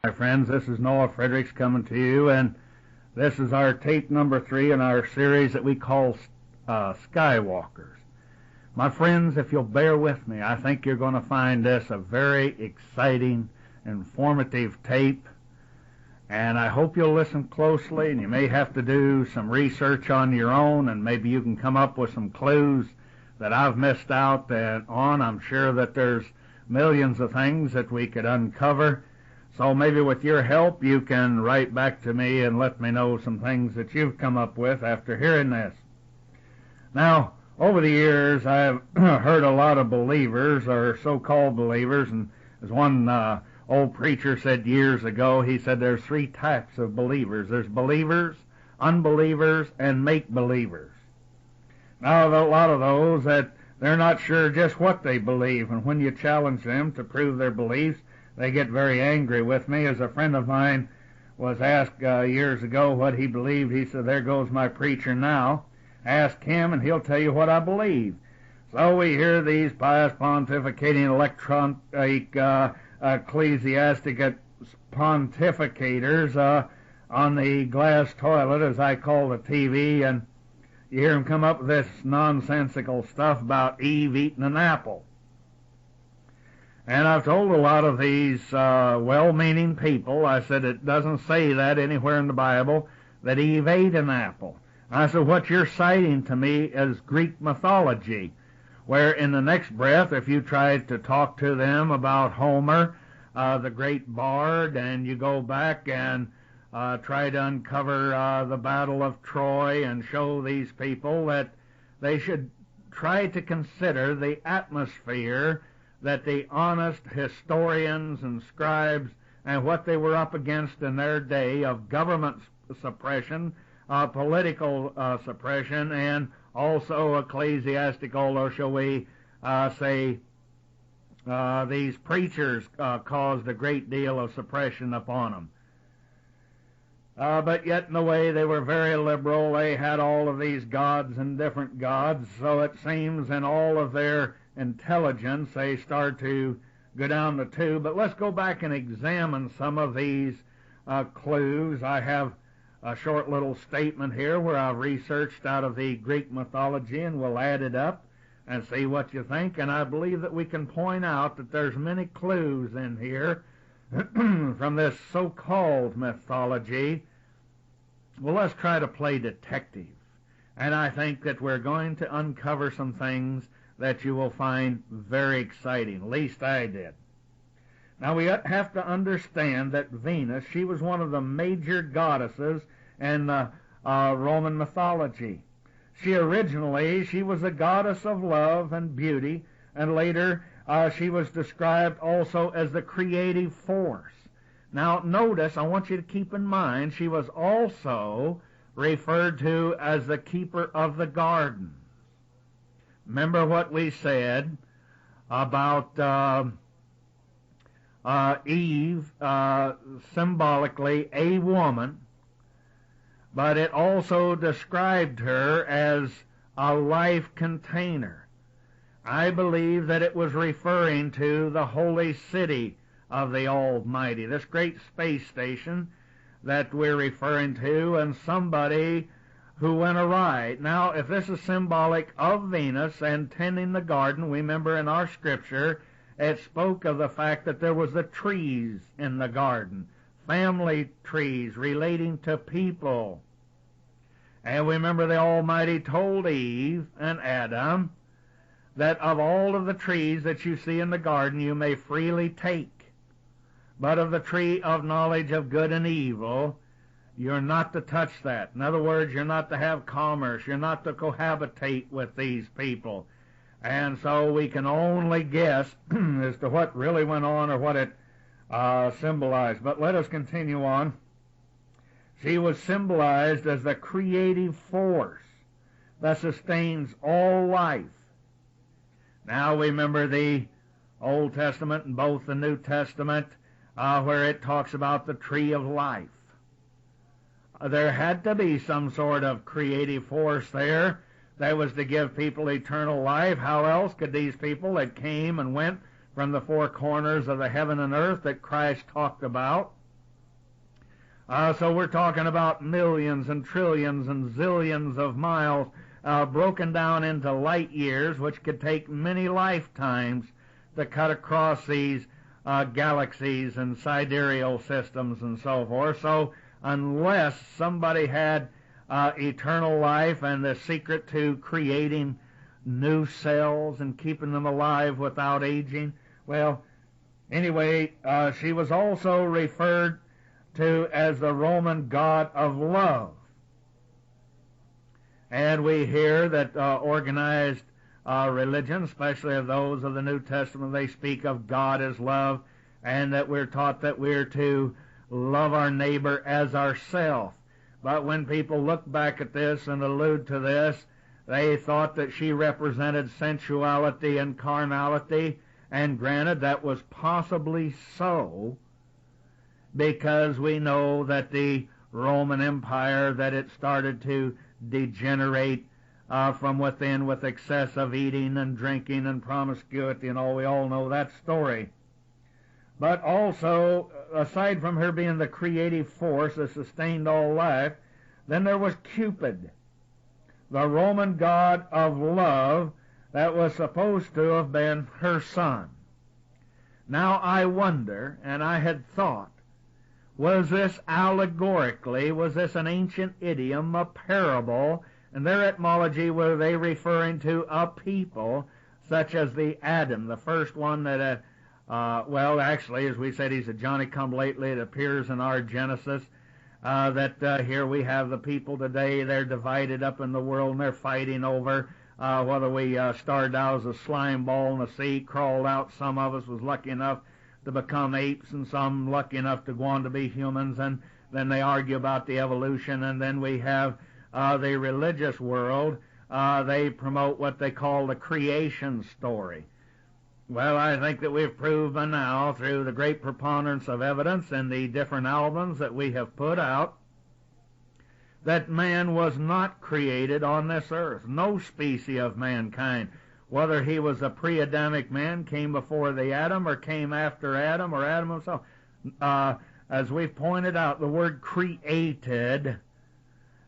Hi friends, this is Noah Fredericks coming to you, and this is our tape number 3 in our series that we call SKYWALKERS. My friends, if you'll bear with me, I think you're going to find this a very exciting, informative tape, and I hope you'll listen closely, and you may have to do some research on your own, and maybe you can come up with some clues that I've missed out on. I'm sure that there's millions of things that we could uncover. So maybe with your help, you can write back to me and let me know some things that you've come up with after hearing this. Now, over the years, I've heard a lot of believers, or so-called believers, and as one old preacher said years ago, he said there's 3 types of believers. There's believers, unbelievers, and make-believers. Now, a lot of those that they're not sure just what they believe, and when you challenge them to prove their beliefs, they get very angry with me. As a friend of mine was asked years ago what he believed, he said, "There goes my preacher now. Ask him and he'll tell you what I believe." So we hear these pious pontificating ecclesiastic pontificators on the glass toilet, as I call the TV, and you hear them come up with this nonsensical stuff about Eve eating an apple. And I've told a lot of these well-meaning people, I said, it doesn't say that anywhere in the Bible that Eve ate an apple. I said, what you're citing to me is Greek mythology, where in the next breath, if you try to talk to them about Homer, the great bard, and you go back and try to uncover the Battle of Troy and show these people that they should try to consider the atmosphere that the honest historians and scribes and what they were up against in their day of government suppression, political suppression, and also ecclesiastical, or shall we say, these preachers caused a great deal of suppression upon them. But yet in a way they were very liberal. They had all of these gods and different gods, so it seems in all of their intelligence they start to go down the tube. But let's go back and examine some of these clues. I have a short little statement here where I've researched out of the Greek mythology, and we'll add it up and see what you think. And I believe that we can point out that there's many clues in here from this so-called mythology. Well, let's try to play detective, and I think that we're going to uncover some things that you will find very exciting. At least I did. Now, we have to understand that Venus, she was one of the major goddesses in Roman mythology. She was a goddess of love and beauty, and later she was described also as the creative force. Now, notice, I want you to keep in mind, she was also referred to as the keeper of the garden. Remember what we said about Eve, symbolically a woman, but it also described her as a life container. I believe that it was referring to the holy city of the Almighty, this great space station that we're referring to, and somebody who went awry. Now, if this is symbolic of Venus and tending the garden, we remember in our scripture it spoke of the fact that there was the trees in the garden, family trees relating to people. And we remember the Almighty told Eve and Adam that of all of the trees that you see in the garden you may freely take, but of the tree of knowledge of good and evil, you're not to touch that. In other words, you're not to have commerce. You're not to cohabitate with these people. And so we can only guess as to what really went on or what it symbolized. But let us continue on. She was symbolized as the creative force that sustains all life. Now we remember the Old Testament and both the New Testament where it talks about the tree of life. There had to be some sort of creative force there that was to give people eternal life. How else could these people that came and went from the 4 corners of the heaven and earth that Christ talked about So we're talking about millions and trillions and zillions of miles broken down into light years, which could take many lifetimes to cut across these galaxies and sidereal systems and so forth. So unless somebody had eternal life and the secret to creating new cells and keeping them alive without aging, well, anyway, she was also referred to as the Roman god of love. And we hear that organized religion, especially of those of the New Testament, they speak of God as love, and that we're taught that we're to love our neighbor as ourselves. But when people look back at this and allude to this, they thought that she represented sensuality and carnality, and granted that was possibly so, because we know that the Roman Empire, that it started to degenerate from within with excessive eating and drinking and promiscuity and all. We all know that story. But also, aside from her being the creative force that sustained all life, then there was Cupid, the Roman god of love, that was supposed to have been her son. Now I wonder, and I had thought, was this allegorically, was this an ancient idiom, a parable, and their etymology, were they referring to a people such as the Adam, the first one that, well, actually, as we said, he's a Johnny-come-lately. It appears in our Genesis that here we have the people today. They're divided up in the world, and they're fighting over whether we started out as a slime ball in the sea, crawled out. Some of us was lucky enough to become apes, and some lucky enough to go on to be humans, and then they argue about the evolution. And then we have the religious world. They promote what they call the creation story. Well, I think that we've proven now through the great preponderance of evidence in the different albums that we have put out that man was not created on this earth. No species of mankind, whether he was a pre-Adamic man, came before the Adam, or came after Adam, or Adam himself. As we've pointed out, the word created,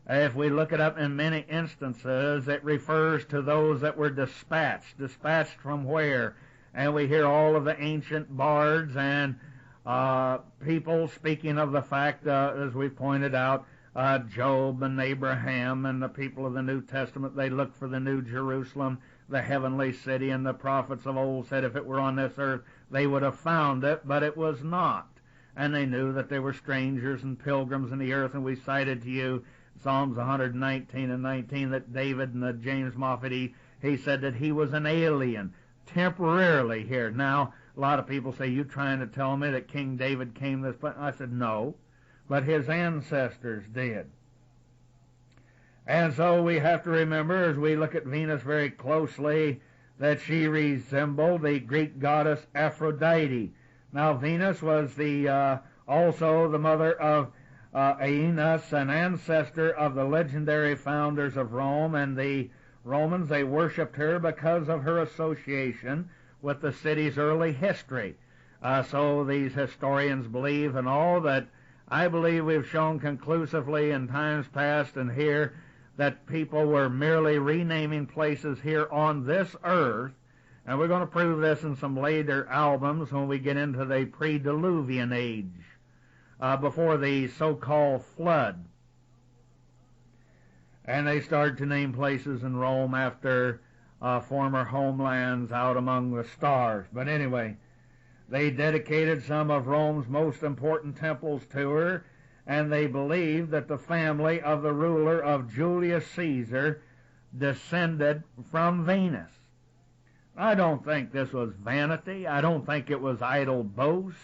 if we look it up in many instances, it refers to those that were dispatched. Dispatched from where? And we hear all of the ancient bards and people speaking of the fact, as we pointed out, Job and Abraham and the people of the New Testament, they looked for the New Jerusalem, the heavenly city, and the prophets of old said if it were on this earth, they would have found it, but it was not. And they knew that they were strangers and pilgrims in the earth, and we cited to you Psalms 119 and 19 that David and James Moffat, he said that he was an alien, temporarily here. Now, a lot of people say, you trying to tell me that King David came this place? I said, no, but his ancestors did. And so we have to remember, as we look at Venus very closely, that she resembled the Greek goddess Aphrodite. Now, Venus was also the mother of Aeneas, an ancestor of the legendary founders of Rome, and the Romans, they worshipped her because of her association with the city's early history. So these historians believe, and all that I believe we've shown conclusively in times past and here, that people were merely renaming places here on this earth, and we're going to prove this in some later albums when we get into the pre-Diluvian age, before the so-called flood. And they started to name places in Rome after former homelands out among the stars. But anyway, they dedicated some of Rome's most important temples to her, and they believed that the family of the ruler of Julius Caesar descended from Venus. I don't think this was vanity. I don't think it was idle boast.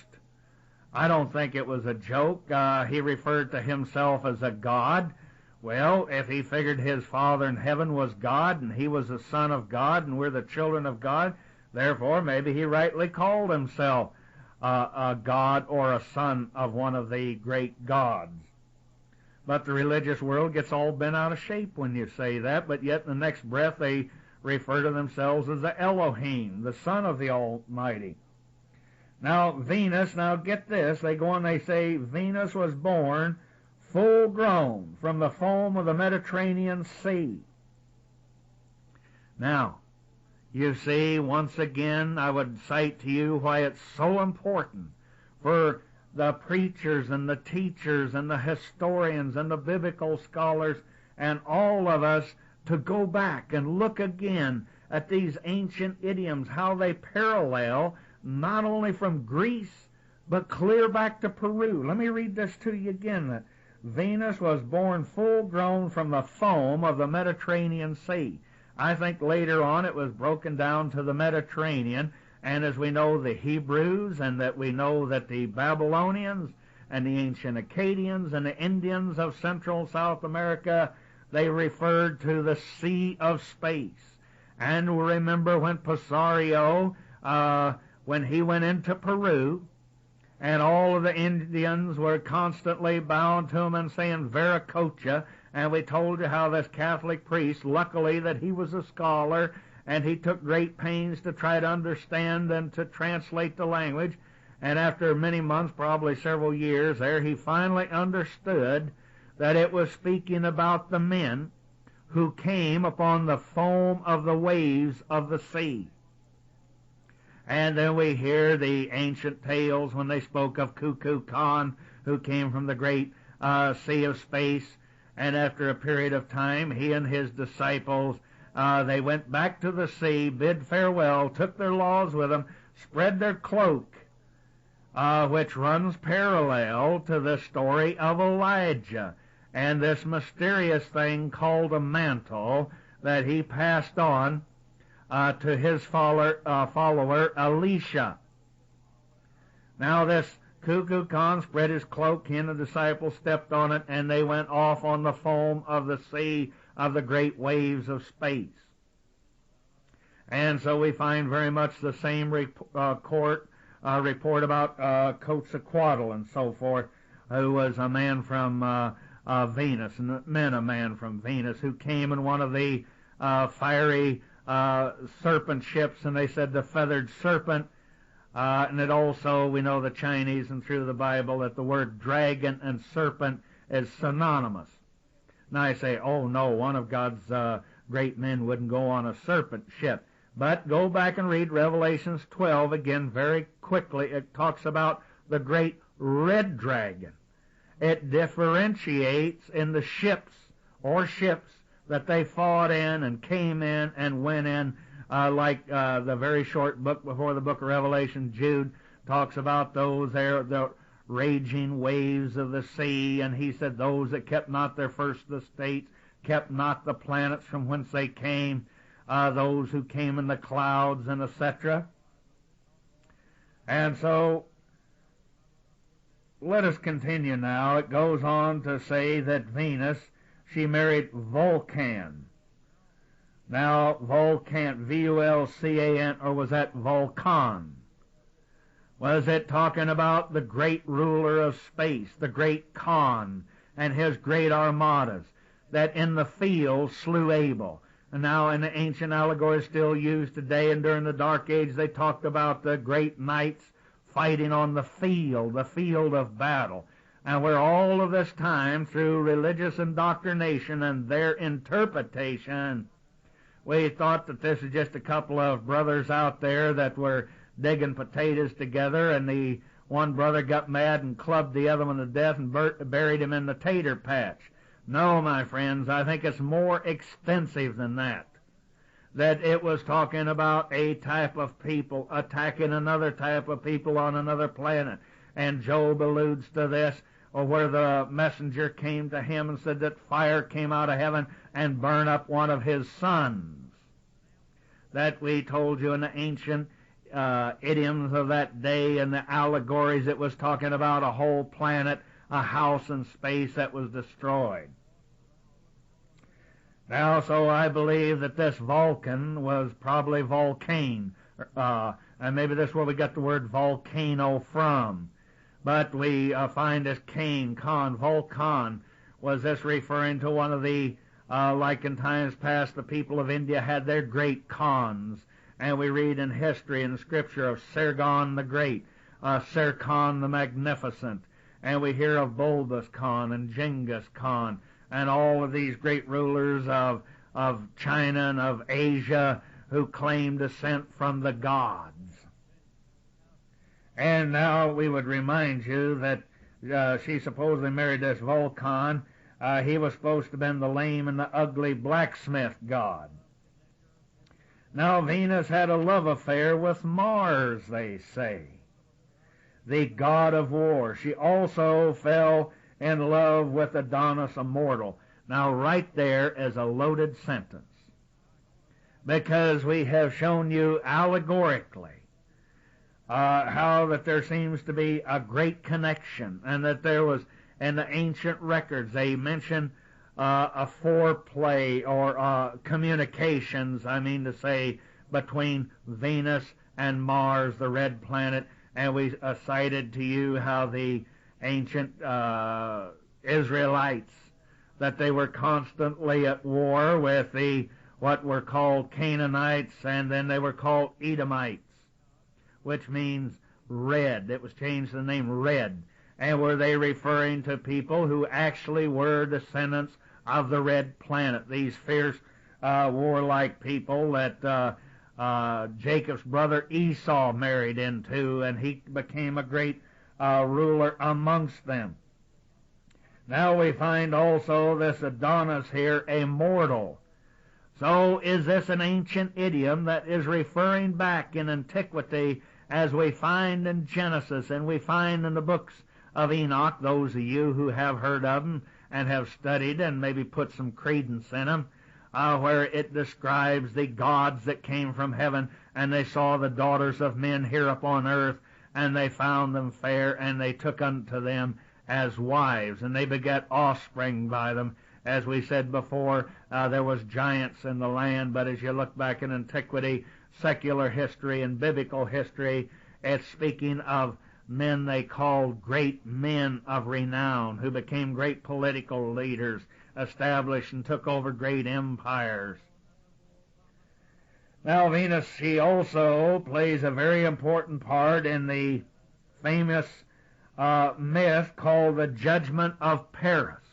I don't think it was a joke. He referred to himself as a god. Well, if he figured his Father in heaven was God, and he was the Son of God, and we're the children of God, therefore maybe he rightly called himself a god or a son of one of the great gods. But the religious world gets all bent out of shape when you say that, but yet in the next breath they refer to themselves as the Elohim, the Son of the Almighty. Now, Venus, now get this, they go on, they say Venus was born full grown from the foam of the Mediterranean Sea. Now, you see, once again, I would cite to you why it's so important for the preachers and the teachers and the historians and the biblical scholars and all of us to go back and look again at these ancient idioms, how they parallel not only from Greece, but clear back to Peru. Let me read this to you again. That Venus was born full grown from the foam of the Mediterranean Sea. I think later on it was broken down to the Mediterranean, and as we know, the Hebrews, and that we know that the Babylonians and the ancient Akkadians and the Indians of Central and South America, they referred to the Sea of Space. And we remember when Pizarro, when he went into Peru, and all of the Indians were constantly bowing to him and saying Viracocha, and we told you how this Catholic priest, luckily that he was a scholar, and he took great pains to try to understand and to translate the language, and after many months, probably several years there, he finally understood that it was speaking about the men who came upon the foam of the waves of the sea. And then we hear the ancient tales when they spoke of Kuku Khan, who came from the great Sea of Space, and after a period of time, he and his disciples, they went back to the sea, bid farewell, took their laws with them, spread their cloak, which runs parallel to the story of Elijah, and this mysterious thing called a mantle that he passed on to his follower Elisha. Now this Kuku Khan spread his cloak, he and the disciples stepped on it, and they went off on the foam of the sea of the great waves of space. And so we find very much the same report about Quetzalcoatl and so forth, who was a man from Venus, and men a man from Venus, who came in one of the fiery serpent ships, and they said the feathered serpent. And it also, we know the Chinese and through the Bible that the word dragon and serpent is synonymous. Now I say, oh no, one of God's great men wouldn't go on a serpent ship. But go back and read Revelations 12 again very quickly. It talks about the great red dragon. It differentiates in the ships that they fought in and came in and went in, like the very short book before the book of Revelation, Jude talks about those there, the raging waves of the sea, and he said those that kept not their first estates, kept not the planets from whence they came, those who came in the clouds, and etc. And so let us continue now. It goes on to say that Venus, she married Vulcan. Now, Vulcan, V-U-L-C-A-N, or was that Vulcan? Was it talking about the great ruler of space, the great Khan, and his great armadas, that in the field slew Abel? And now in the ancient allegories still used today, and during the Dark Age, they talked about the great knights fighting on the field of battle. And where all of this time, through religious indoctrination and their interpretation, we thought that this is just a couple of brothers out there that were digging potatoes together, and the one brother got mad and clubbed the other one to death and buried him in the tater patch. No, my friends, I think it's more extensive than that. That it was talking about a type of people attacking another type of people on another planet. And Job alludes to this, or where the messenger came to him and said that fire came out of heaven and burned up one of his sons. That we told you in the ancient idioms of that day and the allegories, it was talking about a whole planet, a house in space that was destroyed. Now, so I believe that this Vulcan was probably Vulcane, and maybe that's where we got the word volcano from. But we find this Khan, Vulcan, was this referring to one of the, like in times past, the people of India had their great Khans, and we read in history and scripture of Sargon the Great, Sir Khan the Magnificent, and we hear of Bulbus Khan and Genghis Khan and all of these great rulers of China and of Asia who claim descent from the gods. And now we would remind you that she supposedly married this Vulcan. He was supposed to have been the lame and the ugly blacksmith god. Now Venus had a love affair with Mars, they say, the god of war. She also fell in love with Adonis, a mortal. Now right there is a loaded sentence, because we have shown you allegorically how that there seems to be a great connection, and that there was, in the ancient records, they mention a foreplay or communications, I mean to say, between Venus and Mars, the red planet, and we cited to you how the ancient Israelites, that they were constantly at war with the what were called Canaanites, and then they were called Edomites, which means red. It was changed to the name Red. And were they referring to people who actually were descendants of the red planet, these fierce warlike people that Jacob's brother Esau married into, and he became a great ruler amongst them. Now we find also this Adonis here, a mortal. So is this an ancient idiom that is referring back in antiquity, as we find in Genesis and we find in the books of Enoch, those of you who have heard of them and have studied and maybe put some credence in them, where it describes the gods that came from heaven, and they saw the daughters of men here upon earth, and they found them fair, and they took unto them as wives, and they begat offspring by them. As we said before, there was giants in the land, but as you look back in antiquity, secular history and biblical history, it's speaking of men they called great men of renown, who became great political leaders, established and took over great empires. Now Venus, she also plays a very important part in the famous myth called the Judgment of Paris.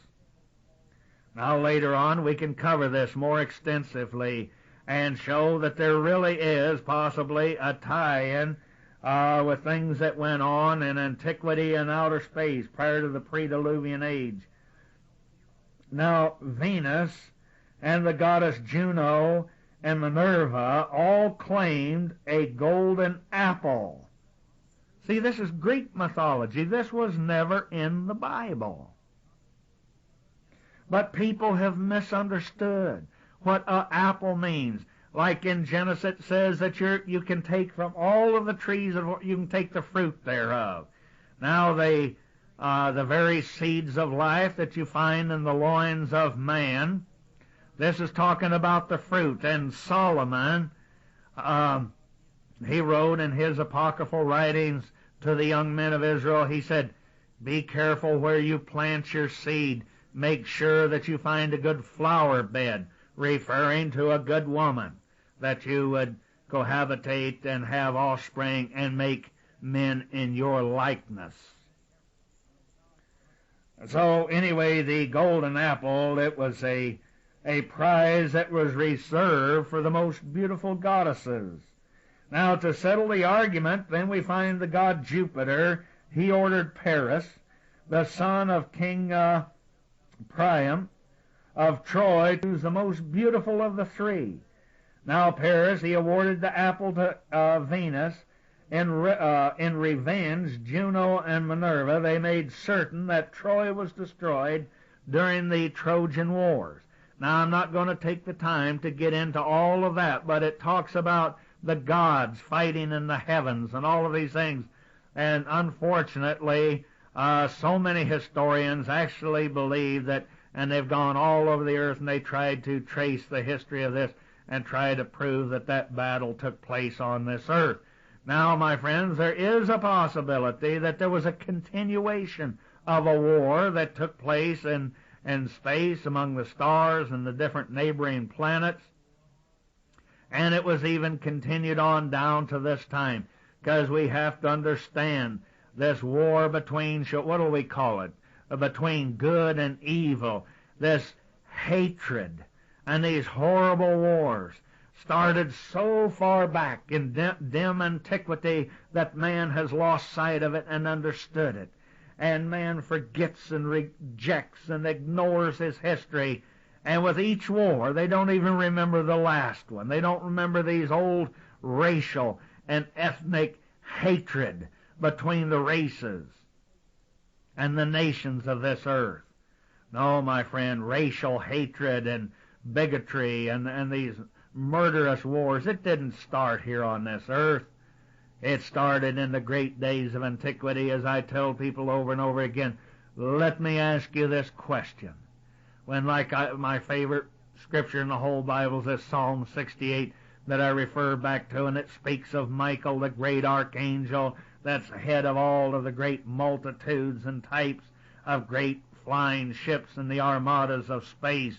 Now later on we can cover this more extensively and show that there really is possibly a tie-in with things that went on in antiquity and outer space prior to the pre-Diluvian age. Now Venus and the goddess Juno and Minerva all claimed a golden apple. See, this is Greek mythology. This was never in the Bible. But people have misunderstood what an apple means. Like in Genesis it says that you can take from all of the trees, you can take the fruit thereof. Now the very seeds of life that you find in the loins of man, this is talking about the fruit. And Solomon, he wrote in his apocryphal writings to the young men of Israel, he said, be careful where you plant your seed. Make sure that you find a good flower bed, referring to a good woman, that you would cohabitate and have offspring and make men in your likeness. So anyway, the golden apple, it was a prize that was reserved for the most beautiful goddesses. Now to settle the argument, then we find the god Jupiter. He ordered Paris, the son of King Priam of Troy, who's the most beautiful of the three. Now Paris, he awarded the apple to Venus. In revenge, Juno and Minerva, they made certain that Troy was destroyed during the Trojan Wars. Now I'm not going to take the time to get into all of that, but it talks about the gods fighting in the heavens and all of these things. And unfortunately, so many historians actually believe that, and they've gone all over the earth and they tried to trace the history of this and try to prove that that battle took place on this earth. Now, my friends, there is a possibility that there was a continuation of a war that took place in space among the stars and the different neighboring planets, and it was even continued on down to this time, because we have to understand this war between, what do we call it, between good and evil, this hatred, and these horrible wars started so far back in dim antiquity that man has lost sight of it and understood it. And man forgets and rejects and ignores his history. And with each war, they don't even remember the last one. They don't remember these old racial and ethnic hatred between the races and the nations of this earth. No, my friend, racial hatred and bigotry and these murderous wars, it didn't start here on this earth. It started in the great days of antiquity, as I tell people over and over again. Let me ask you this question. When, my favorite scripture in the whole Bible is this Psalm 68 that I refer back to, and it speaks of Michael, the great archangel, that's head of all of the great multitudes and types of great flying ships in the armadas of space.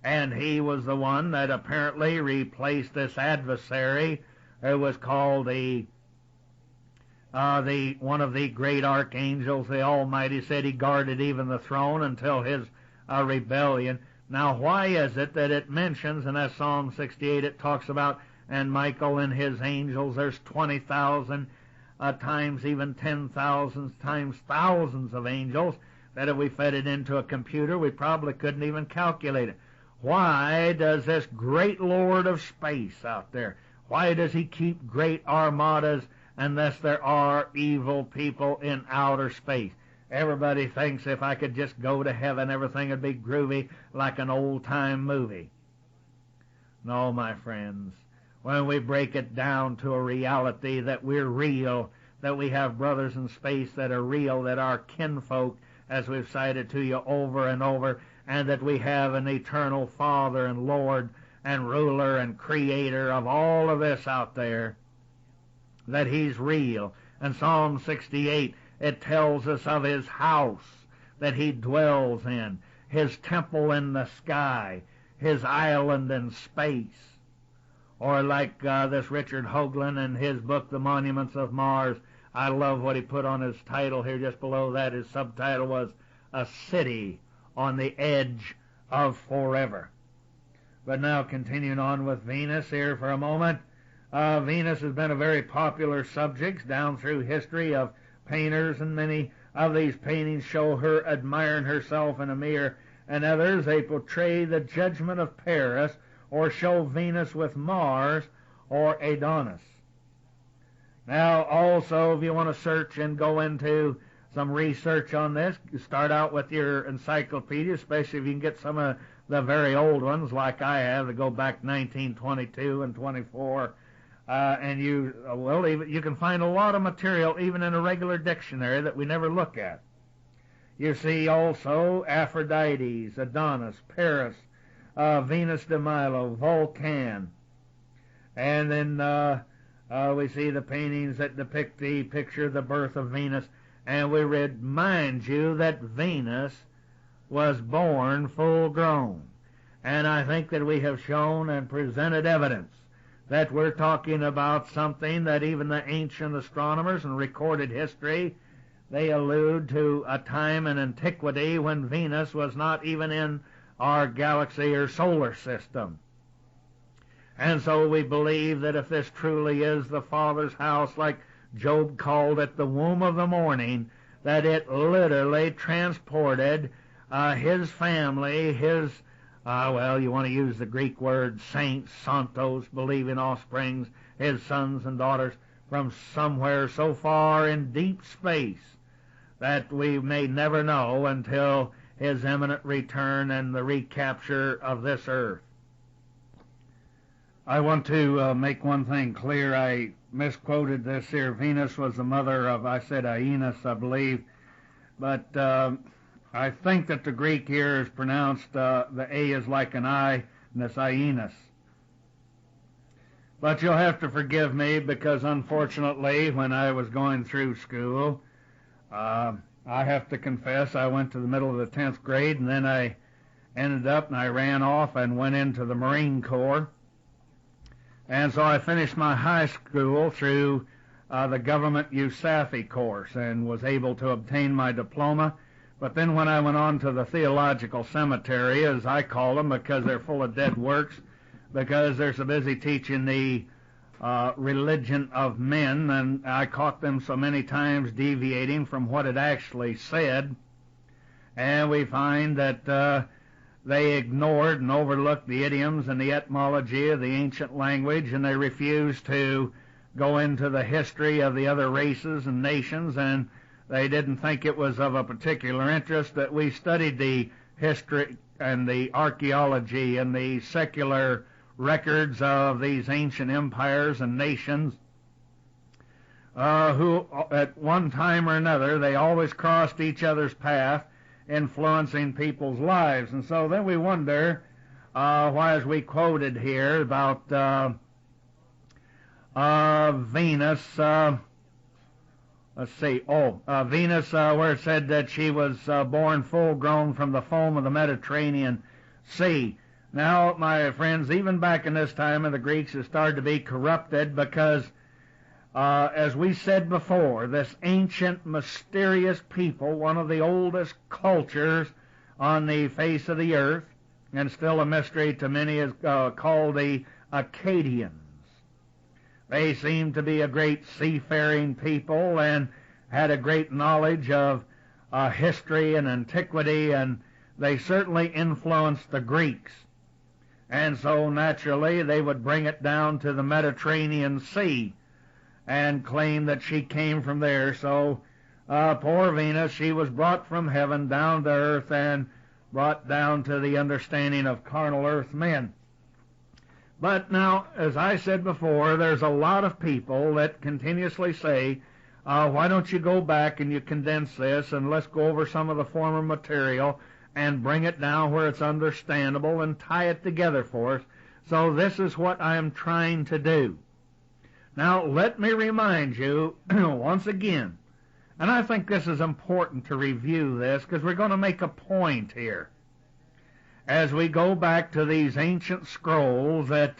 And he was the one that apparently replaced this adversary who was called one of the great archangels. The Almighty said he guarded even the throne until his rebellion. Now, why is it that it mentions in that Psalm 68, it talks about, and Michael and his angels, there's 20,000 times, even 10,000 times thousands of angels, that if we fed it into a computer, we probably couldn't even calculate it. Why does this great Lord of space out there, why does he keep great armadas unless there are evil people in outer space? Everybody thinks if I could just go to heaven, everything would be groovy like an old-time movie. No, my friends. When we break it down to a reality that we're real, that we have brothers in space that are real, that are kinfolk, as we've cited to you over and over, and that we have an eternal Father and Lord and ruler and creator of all of this out there, that he's real. And Psalm 68, it tells us of his house that he dwells in, his temple in the sky, his island in space. Or like this Richard Hoagland in his book, The Monuments of Mars, I love what he put on his title here just below that. His subtitle was A City on the Edge of Forever. But now continuing on with Venus here for a moment. Venus has been a very popular subject down through history of painters, and many of these paintings show her admiring herself in a mirror, and others, they portray the judgment of Paris or show Venus with Mars or Adonis. Now, also, if you want to search and go into some research on this, start out with your encyclopedia, especially if you can get some of the very old ones like I have that go back 1922 and 24. And you can find a lot of material even in a regular dictionary that we never look at. You see also Aphrodite, Adonis, Paris, Venus de Milo, Vulcan, and then we see the paintings that depict the picture of the birth of Venus, and we remind you that Venus was born full grown. And I think that we have shown and presented evidence that we're talking about something that even the ancient astronomers in recorded history, they allude to a time in antiquity when Venus was not even in our galaxy or solar system. And so we believe that if this truly is the Father's house, like Job called it the womb of the morning, that it literally transported his family, his you want to use the Greek word saints, santos, believing offsprings, his sons and daughters, from somewhere so far in deep space that we may never know until his imminent return and the recapture of this earth. I want to make one thing clear. I misquoted this here. Venus was the mother of, I said Aeneas, I believe, but I think that the Greek here is pronounced, the A is like an I, and it's Aeneas. But you'll have to forgive me because, unfortunately, when I was going through school, I have to confess I went to the middle of the 10th grade, and then I ended up and I ran off and went into the Marine Corps. And so I finished my high school through the government USAFE course and was able to obtain my diploma. But then when I went on to the theological cemetery, as I call them, because they're full of dead works, because they're so busy teaching the religion of men, and I caught them so many times deviating from what it actually said, and we find that they ignored and overlooked the idioms and the etymology of the ancient language, and they refused to go into the history of the other races and nations, and they didn't think it was of a particular interest that we studied the history and the archaeology and the secular records of these ancient empires and nations who at one time or another they always crossed each other's path, influencing people's lives. And so then we wonder why, as we quoted here about Venus, Venus, where it said that she was born full grown from the foam of the Mediterranean Sea. Now, my friends, even back in this time of the Greeks, it started to be corrupted because, as we said before, this ancient, mysterious people, one of the oldest cultures on the face of the earth, and still a mystery to many, is called the Akkadians. They seemed to be a great seafaring people and had a great knowledge of history and antiquity, and they certainly influenced the Greeks. And so naturally they would bring it down to the Mediterranean Sea and claim that she came from there. So poor Venus, she was brought from heaven down to earth and brought down to the understanding of carnal earth men. But now, as I said before, there's a lot of people that continuously say, why don't you go back and you condense this and let's go over some of the former material and bring it down where it's understandable and tie it together for us. So this is what I am trying to do. Now, let me remind you once again, and I think this is important to review this because we're going to make a point here. As we go back to these ancient scrolls that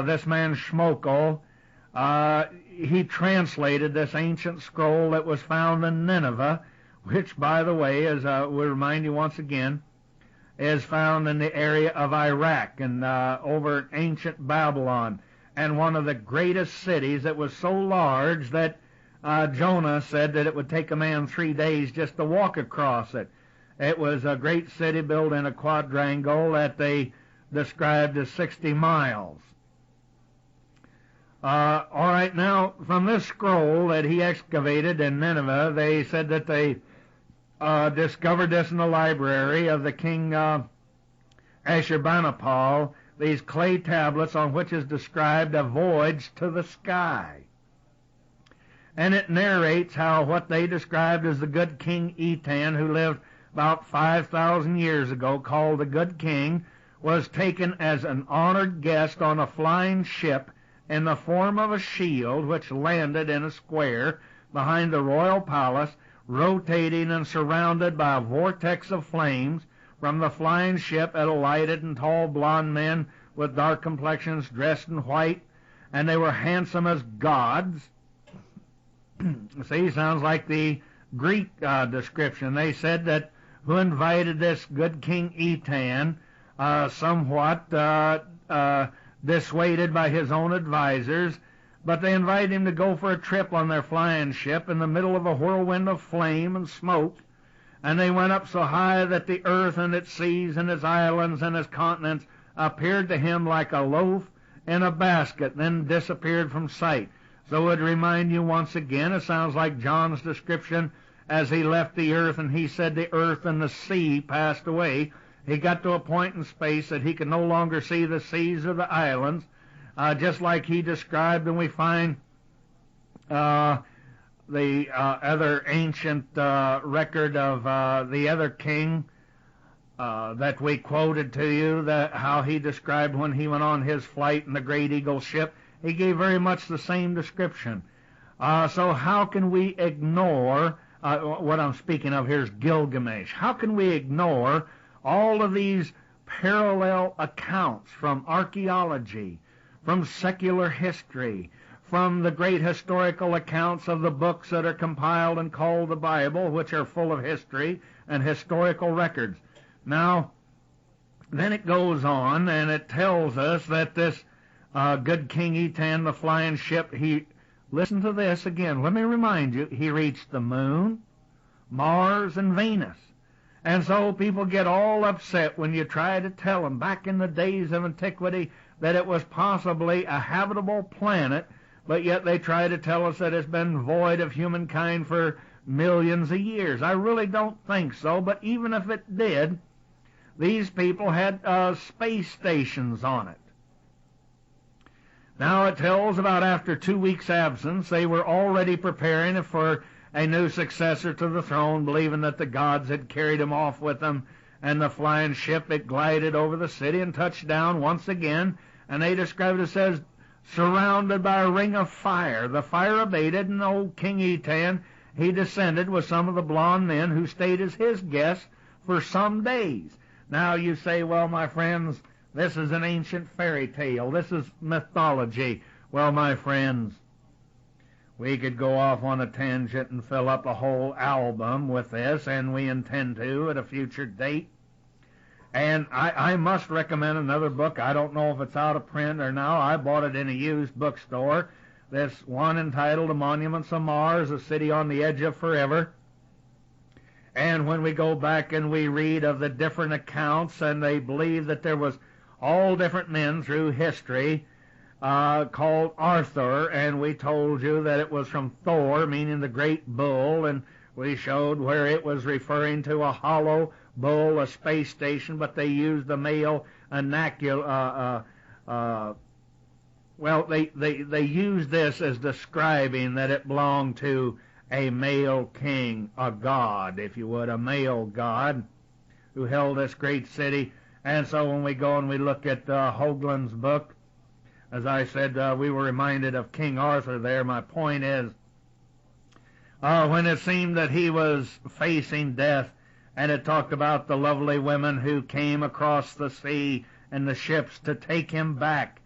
this man Schmokel, he translated this ancient scroll that was found in Nineveh, which, by the way, as we'll remind you once again, is found in the area of Iraq and over in ancient Babylon, and one of the greatest cities that was so large that Jonah said that it would take a man 3 days just to walk across it. It was a great city built in a quadrangle that they described as 60 miles. All right, now, from this scroll that he excavated in Nineveh, they said that they discovered this in the library of the king Ashurbanipal, these clay tablets on which is described a voyage to the sky. And it narrates how what they described as the good King Etan, who lived about 5,000 years ago, called the Good King, was taken as an honored guest on a flying ship in the form of a shield, which landed in a square behind the royal palace, rotating and surrounded by a vortex of flames. From the flying ship it alighted and tall blond men with dark complexions dressed in white, and they were handsome as gods. See, sounds like the Greek description. They said that who invited this good King Etan, somewhat dissuaded by his own advisors, but they invited him to go for a trip on their flying ship in the middle of a whirlwind of flame and smoke, and they went up so high that the earth and its seas and its islands and its continents appeared to him like a loaf in a basket, then disappeared from sight. So it would remind you once again, it sounds like John's description as he left the earth, and he said the earth and the sea passed away. He got to a point in space that he could no longer see the seas or the islands, just like he described, and we find the other ancient record of the other king that we quoted to you, that how he described when he went on his flight in the Great Eagle ship. He gave very much the same description. So how can we ignore, what I'm speaking of here is Gilgamesh, how can we ignore all of these parallel accounts from archaeology, from secular history, from the great historical accounts of the books that are compiled and called the Bible, which are full of history and historical records. Now, then it goes on, and it tells us that this good King Etan, the flying ship, listen to this again, let me remind you, he reached the moon, Mars, and Venus. And so people get all upset when you try to tell them back in the days of antiquity that it was possibly a habitable planet, but yet they try to tell us that it's been void of humankind for millions of years. I really don't think so, but even if it did, these people had space stations on it. Now it tells about after 2 weeks' absence, they were already preparing for a new successor to the throne, believing that the gods had carried him off with them, and the flying ship, it glided over the city and touched down once again, and they describe it as says, surrounded by a ring of fire. The fire abated, and old King Etan, he descended with some of the blond men who stayed as his guests for some days. Now you say, well, my friends, this is an ancient fairy tale. This is mythology. Well, my friends, we could go off on a tangent and fill up a whole album with this, and we intend to at a future date. And I must recommend another book. I don't know if it's out of print or now. I bought it in a used bookstore. This one entitled The Monuments of Mars, a City on the Edge of Forever. And when we go back and we read of the different accounts, and they believe that there was all different men through history called Arthur, and we told you that it was from Thor, meaning the great bull, and we showed where it was referring to a hollow bull, a space station, but they used the male vernacular. They used this as describing that it belonged to a male king, a god, if you would, a male god who held this great city. And so when we go and we look at Hoagland's book, as I said, we were reminded of King Arthur there. My point is, when it seemed that he was facing death, and it talked about the lovely women who came across the sea in the ships to take him back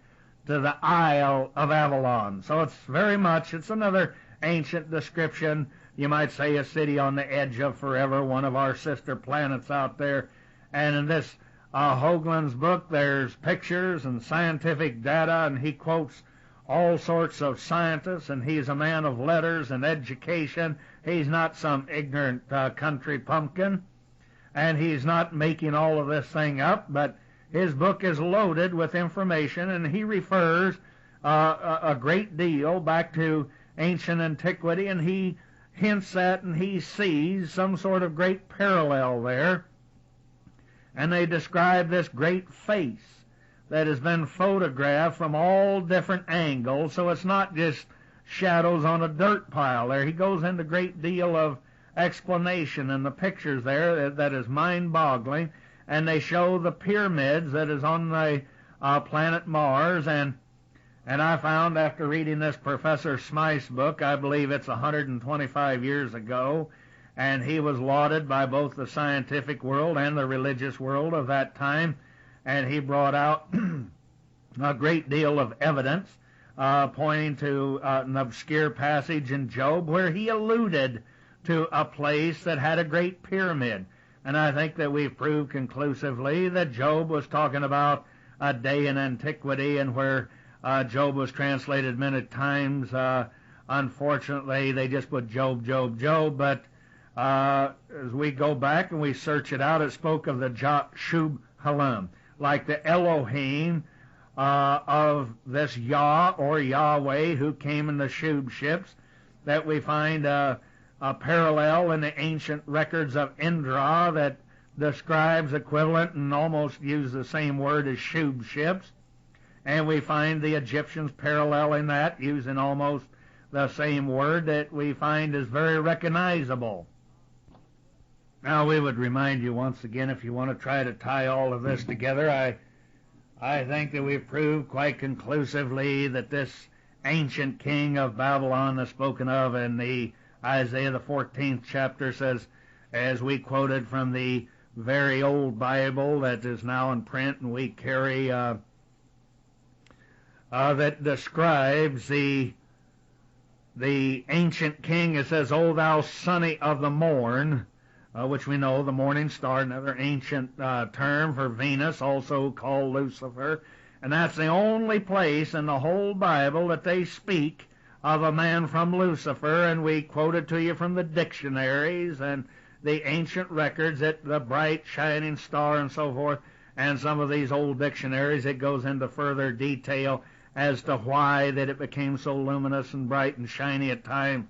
to the Isle of Avalon. So it's another ancient description. You might say a city on the edge of forever, one of our sister planets out there. And in this Hoagland's book, there's pictures and scientific data, and he quotes all sorts of scientists, and he's a man of letters and education. He's not some ignorant country pumpkin, and he's not making all of this thing up, but his book is loaded with information, and he refers a great deal back to ancient antiquity, and he hints at and he sees some sort of great parallel there. And they describe this great face that has been photographed from all different angles, so it's not just shadows on a dirt pile there. He goes into a great deal of explanation in the pictures there that is mind-boggling, and they show the pyramids that is on the planet Mars, and I found after reading this Professor Smyth's book, I believe it's 125 years ago, and he was lauded by both the scientific world and the religious world of that time, and he brought out a great deal of evidence pointing to an obscure passage in Job where he alluded to a place that had a great pyramid. And I think that we've proved conclusively that Job was talking about a day in antiquity, and where Job was translated many times. Unfortunately, they just put Job, Job, Job, but as we go back and we search it out, it spoke of the Shub Halam, like the Elohim of this Yah or Yahweh who came in the Shub ships, that we find a parallel in the ancient records of Indra that describes equivalent and almost use the same word as Shub ships. And we find the Egyptians paralleling that, using almost the same word that we find is very recognizable. Now, we would remind you once again, if you want to try to tie all of this together, I think that we've proved quite conclusively that this ancient king of Babylon is spoken of in the Isaiah the 14th chapter, says, as we quoted from the very old Bible that is now in print and we carry, that describes the the ancient king, it says, O thou sonny of the morn, which we know, the morning star, another ancient term for Venus, also called Lucifer. And that's the only place in the whole Bible that they speak of a man from Lucifer, and we quoted to you from the dictionaries and the ancient records that the bright shining star and so forth, and some of these old dictionaries, it goes into further detail as to why that it became so luminous and bright and shiny at times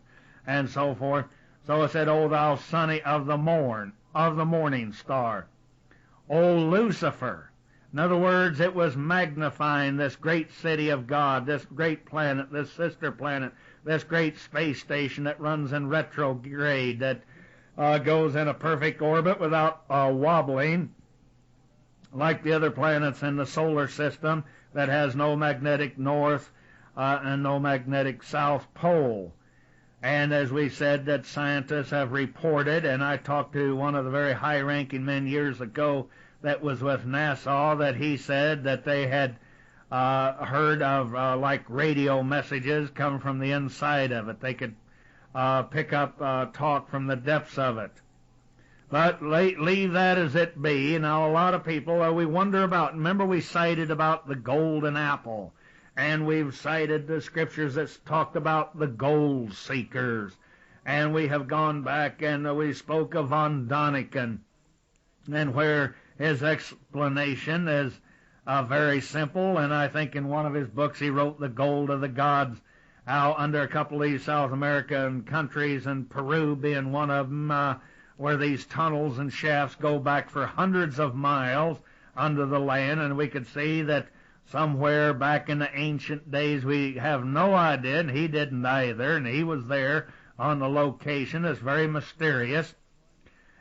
and so forth. So it said, O thou sonny of the morning star, O Lucifer. In other words, it was magnifying this great city of God, this great planet, this sister planet, this great space station that runs in retrograde, that goes in a perfect orbit without wobbling, like the other planets in the solar system, that has no magnetic north and no magnetic south pole. And as we said, that scientists have reported, and I talked to one of the very high-ranking men years ago that was with NASA, that he said that they had heard of like radio messages come from the inside of it. They could pick up talk from the depths of it. But leave that as it be. Now, a lot of people, we wonder about, remember we cited about the golden apple, and we've cited the scriptures that talked about the gold seekers, and we have gone back and we spoke of von Daniken, and where his explanation is very simple, and I think in one of his books he wrote The Gold of the Gods, how under a couple of these South American countries, and Peru being one of them, where these tunnels and shafts go back for hundreds of miles under the land, and we could see that somewhere back in the ancient days, we have no idea, and he didn't either, and he was there on the location. It's very mysterious,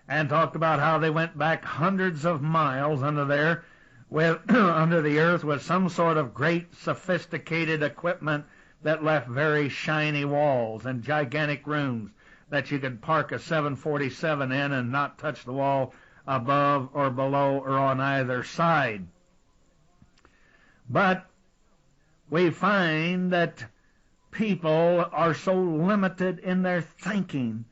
and talked about how they went back hundreds of miles under there, with under the earth, with some sort of great sophisticated equipment that left very shiny walls and gigantic rooms that you could park a 747 in and not touch the wall above or below or on either side. But we find that people are so limited in their thinking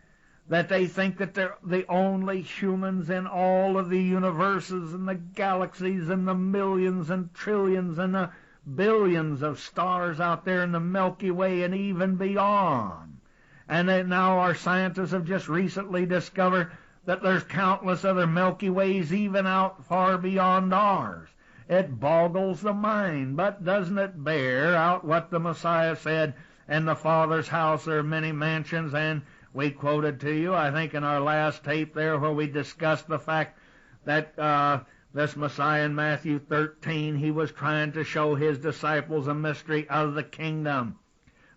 that they think that they're the only humans in all of the universes and the galaxies and the millions and trillions and the billions of stars out there in the Milky Way and even beyond. And then now our scientists have just recently discovered that there's countless other Milky Ways even out far beyond ours. It boggles the mind, but doesn't it bear out what the Messiah said, in the Father's house there are many mansions? And we quoted to you, I think in our last tape there, where we discussed the fact that this Messiah in Matthew 13, he was trying to show his disciples a mystery of the kingdom.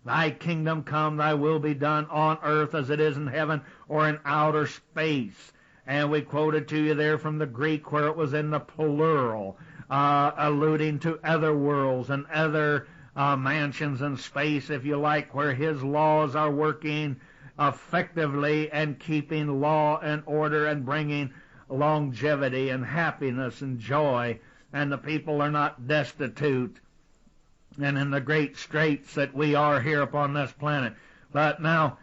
Thy kingdom come, thy will be done on earth as it is in heaven or in outer space. And we quoted to you there from the Greek where it was in the plural, alluding to other worlds and other mansions in space, if you like, where his laws are working effectively and keeping law and order and bringing longevity and happiness and joy, and the people are not destitute and in the great straits that we are here upon this planet. But now,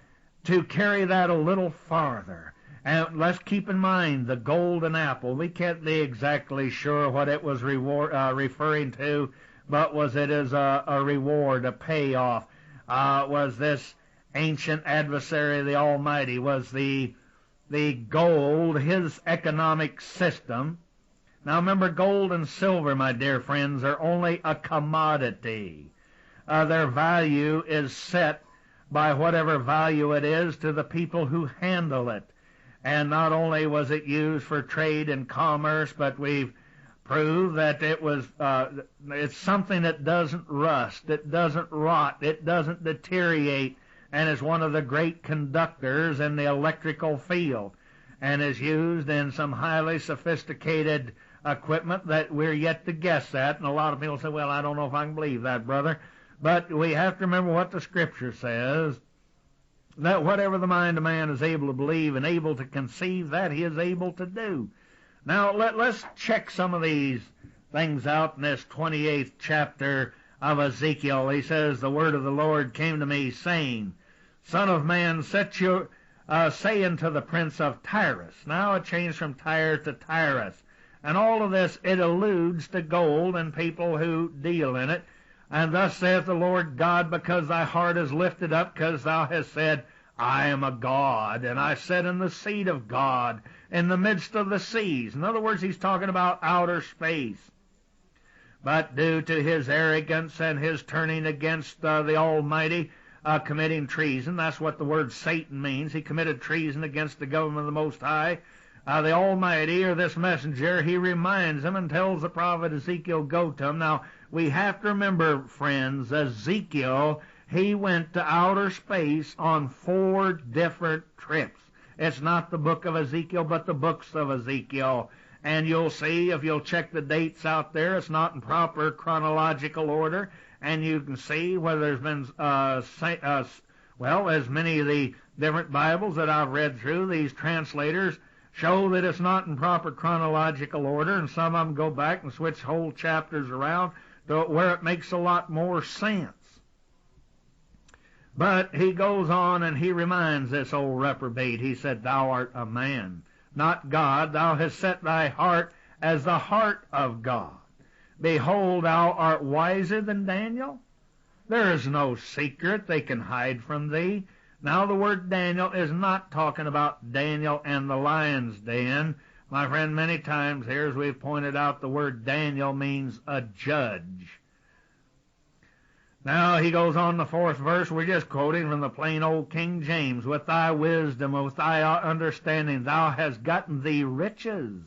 to carry that a little farther, and let's keep in mind the golden apple. We can't be exactly sure what it was referring to, but was it as a reward, a payoff? Was this ancient adversary of the Almighty, was the gold his economic system? Now remember, gold and silver, my dear friends, are only a commodity. Their value is set by whatever value it is to the people who handle it. And not only was it used for trade and commerce, but we've proved that it was it's something that doesn't rust, it doesn't rot, it doesn't deteriorate, and is one of the great conductors in the electrical field, and is used in some highly sophisticated equipment that we're yet to guess at. And a lot of people say, well, I don't know if I can believe that, brother. But we have to remember what the Scripture says, that whatever the mind of man is able to believe and able to conceive, that he is able to do. Now, let's check some of these things out in this 28th chapter of Ezekiel. He says, the word of the Lord came to me, saying, Son of man, say unto the prince of Tyrus. Now it changed from Tyre to Tyrus. And all of this, it alludes to gold and people who deal in it. And thus saith the Lord God, because thy heart is lifted up, because thou hast said, I am a God, and I sit in the seat of God, in the midst of the seas. In other words, he's talking about outer space. But due to his arrogance and his turning against the Almighty, committing treason, that's what the word Satan means. He committed treason against the government of the Most High. The Almighty, or this messenger, he reminds him and tells the prophet Ezekiel, go to him. Now, we have to remember, friends, Ezekiel, he went to outer space on 4 different trips. It's not the book of Ezekiel, but the books of Ezekiel. And you'll see, if you'll check the dates out there, it's not in proper chronological order. And you can see whether there's been, well, as many of the different Bibles that I've read through, these translators show that it's not in proper chronological order, and some of them go back and switch whole chapters around to where it makes a lot more sense. But he goes on and he reminds this old reprobate. He said, thou art a man, not God. Thou hast set thy heart as the heart of God. Behold, thou art wiser than Daniel. There is no secret they can hide from thee. Now the word Daniel is not talking about Daniel and the lion's den. My friend, many times here, as we've pointed out, the word Daniel means a judge. Now he goes on the 4th verse. We're just quoting from the plain old King James. With thy wisdom, with thy understanding, thou hast gotten thee riches.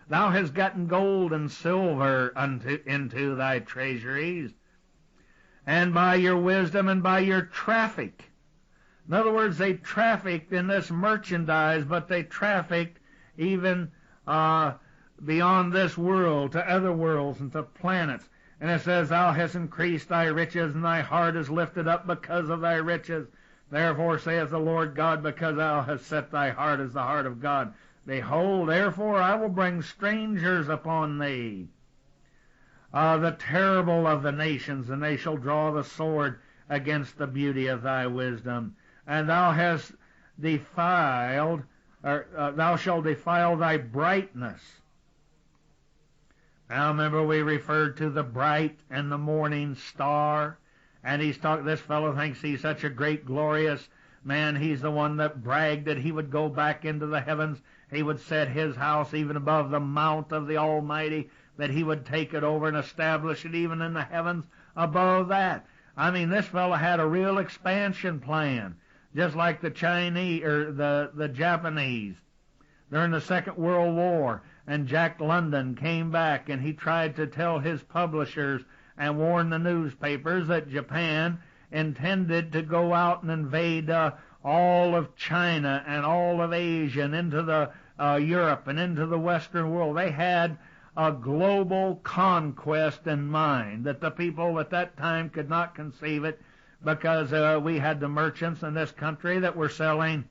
Thou hast gotten gold and silver into thy treasuries. And by your wisdom and by your traffic. In other words, they trafficked in this merchandise, but they trafficked even beyond this world, to other worlds and to planets. And it says, thou hast increased thy riches, and thy heart is lifted up because of thy riches. Therefore saith the Lord God, because thou hast set thy heart as the heart of God. Behold, therefore I will bring strangers upon thee, the terrible of the nations, and they shall draw the sword against the beauty of thy wisdom. And thou hast defiled, thou shalt defile thy brightness. Now remember, we referred to the bright and the morning star, and he's talking. This fellow thinks he's such a great, glorious man. He's the one that bragged that he would go back into the heavens. He would set his house even above the mount of the Almighty, that he would take it over and establish it even in the heavens above that. I mean, this fellow had a real expansion plan, just like the Chinese or the Japanese during the Second World War. And Jack London came back and he tried to tell his publishers and warn the newspapers that Japan intended to go out and invade all of China and all of Asia and into the Europe and into the Western world. They had a global conquest in mind, that the people at that time could not conceive it, because we had the merchants in this country that were selling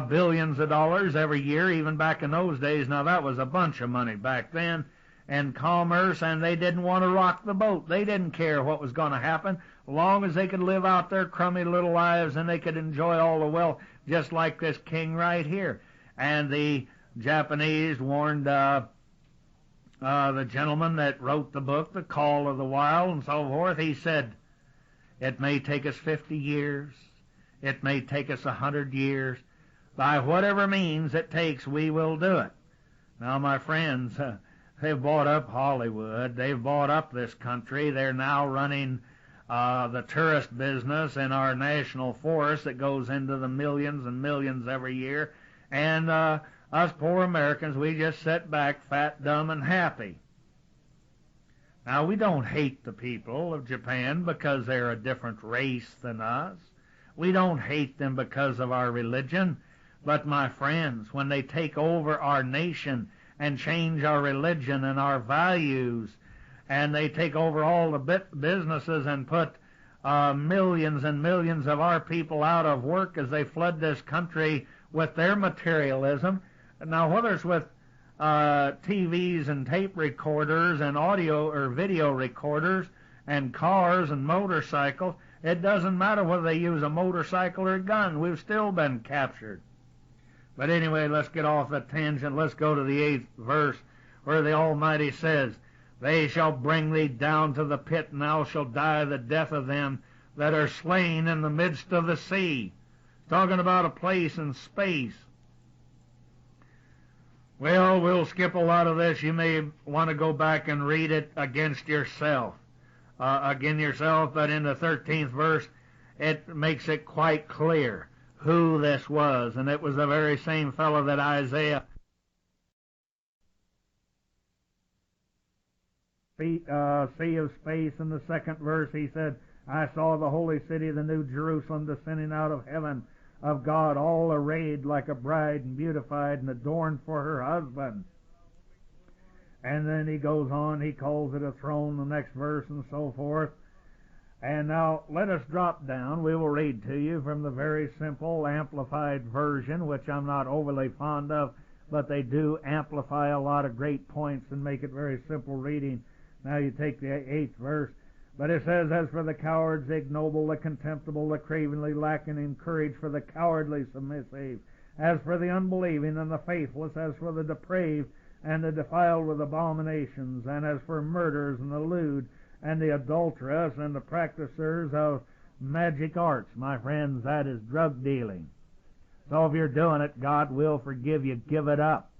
billions of dollars every year, even back in those days. Now that was a bunch of money back then, and commerce, and they didn't want to rock the boat. They didn't care what was going to happen, as long as they could live out their crummy little lives and they could enjoy all the wealth, just like this king right here. And the Japanese warned the gentleman that wrote the book, The Call of the Wild, and so forth. He said, it may take us 50 years, it may take us 100 years, by whatever means it takes, we will do it. Now, my friends, they've bought up Hollywood. They've bought up this country. They're now running the tourist business in our national forest that goes into the millions and millions every year. And us poor Americans, we just sit back fat, dumb, and happy. Now, we don't hate the people of Japan because they're a different race than us. We don't hate them because of our religion. But, my friends, when they take over our nation and change our religion and our values, and they take over all the businesses and put millions and millions of our people out of work as they flood this country with their materialism. Now, whether it's with TVs and tape recorders and audio or video recorders and cars and motorcycles, It doesn't matter whether they use a motorcycle or a gun. We've still been captured. But anyway, let's get off the tangent. Let's go to the 8th verse where the Almighty says, they shall bring thee down to the pit, and thou shalt die the death of them that are slain in the midst of the sea. It's talking about a place in space. Well, we'll skip a lot of this. You may want to go back and read it against yourself. But in the 13th verse, it makes it quite clear who this was. And it was the very same fellow that Isaiah sea of space. In the 2nd verse, he said, I saw the holy city, the new Jerusalem, descending out of heaven of God, all arrayed like a bride, and beautified and adorned for her husband. And then he goes on, he calls it a throne, the next verse, and so forth. And now let us drop down. We will read to you from the very simple amplified version, which I'm not overly fond of, but they do amplify a lot of great points and make it very simple reading. Now you take the 8th verse. But it says, as for the cowards, the ignoble, the contemptible, the cravenly, lacking in courage, for the cowardly submissive, as for the unbelieving and the faithless, as for the depraved and the defiled with abominations, and as for murderers and the lewd and the adulterous and the practicers of magic arts. My friends, that is drug dealing. So if you're doing it, God will forgive you. Give it up.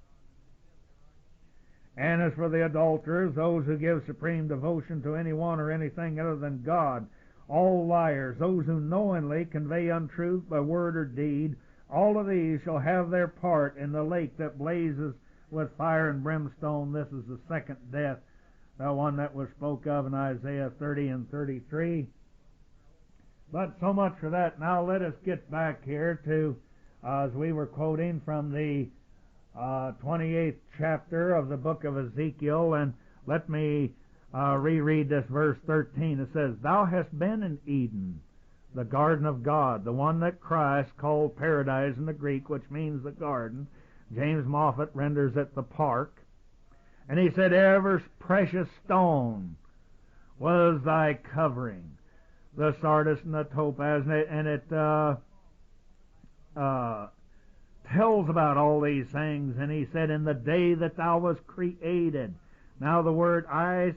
And as for the adulterers, those who give supreme devotion to anyone or anything other than God, all liars, those who knowingly convey untruth by word or deed, all of these shall have their part in the lake that blazes with fire and brimstone. This is the second death, the one that was spoke of in Isaiah 30 and 33. But so much for that. Now let us get back here to, as we were quoting from the 28th chapter of the book of Ezekiel, and let me reread this verse 13. It says, thou hast been in Eden, the garden of God, the one that Christ called paradise in the Greek, which means the garden. James Moffat renders it the park. And he said, ever precious stone was thy covering, the sardius and the topaz, and it tells about all these things. And he said, in the day that thou was created. Now the word, I